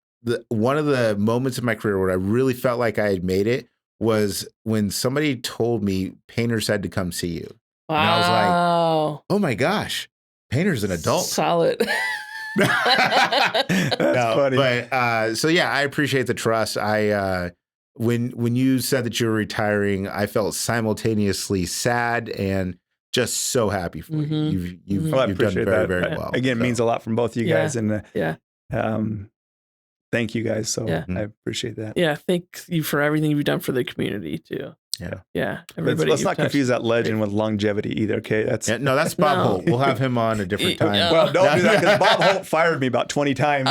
One of the moments in my career where I really felt like I had made it was when somebody told me Painter said to come see you. Wow. And I was like, oh my gosh, Painter's an adult. Solid. that's funny. But so yeah, I appreciate the trust. When you said that you were retiring, I felt simultaneously sad and just so happy for you. Mhm. You've Well, I you've done appreciate very, that. very well. Again, So, means a lot from both of you Yeah. guys. And Yeah. thank you guys. So Yeah. I appreciate that. Yeah. Thank you for everything you've done for the community too. Yeah. Yeah. Let's you've not touched. confuse that legend with longevity either. Okay. That's yeah, no, that's Bob No. Holt. We'll have him on a different time. Yeah. well, don't do that because Bob Holt fired me about 20 times.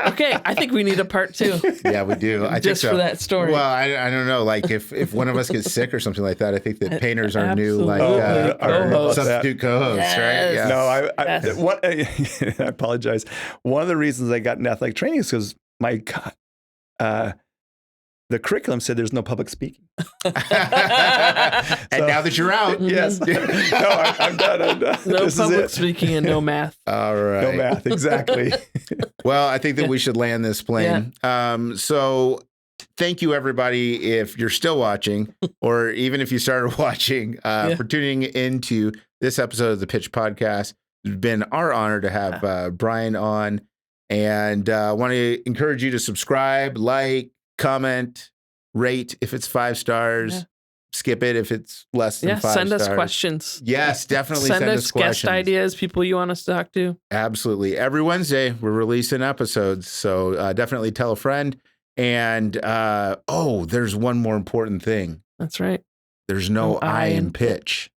Okay. I think we need a part 2 Yeah, we do. I think just so. for that story. Well, I don't know. Like if one of us gets sick or something like that, I think that Painter's our new like Absolutely. our Co-host. substitute co-host, right? Yes. Yeah. No, Yes. what I apologize. One of the reasons I got into athletic training is because my the curriculum said there's no public speaking. And now that you're out. Yes. No, I'm done. No This is public it. speaking and no math. All right. No math. Exactly. Well, I think that we should land this plane. So thank you, everybody, if you're still watching, or even if you started watching, for tuning into this episode of the Pitch Podcast. It's been our honor to have Bryan on, and I want to encourage you to subscribe, like, comment, rate if it's 5 stars. Skip it if it's less than 5 stars. Send us questions. Yes, definitely send us questions. guest ideas, people you want us to talk to. Absolutely. Every Wednesday, we're releasing episodes. So definitely tell a friend. And there's one more important thing. That's right. There's no I in pitch.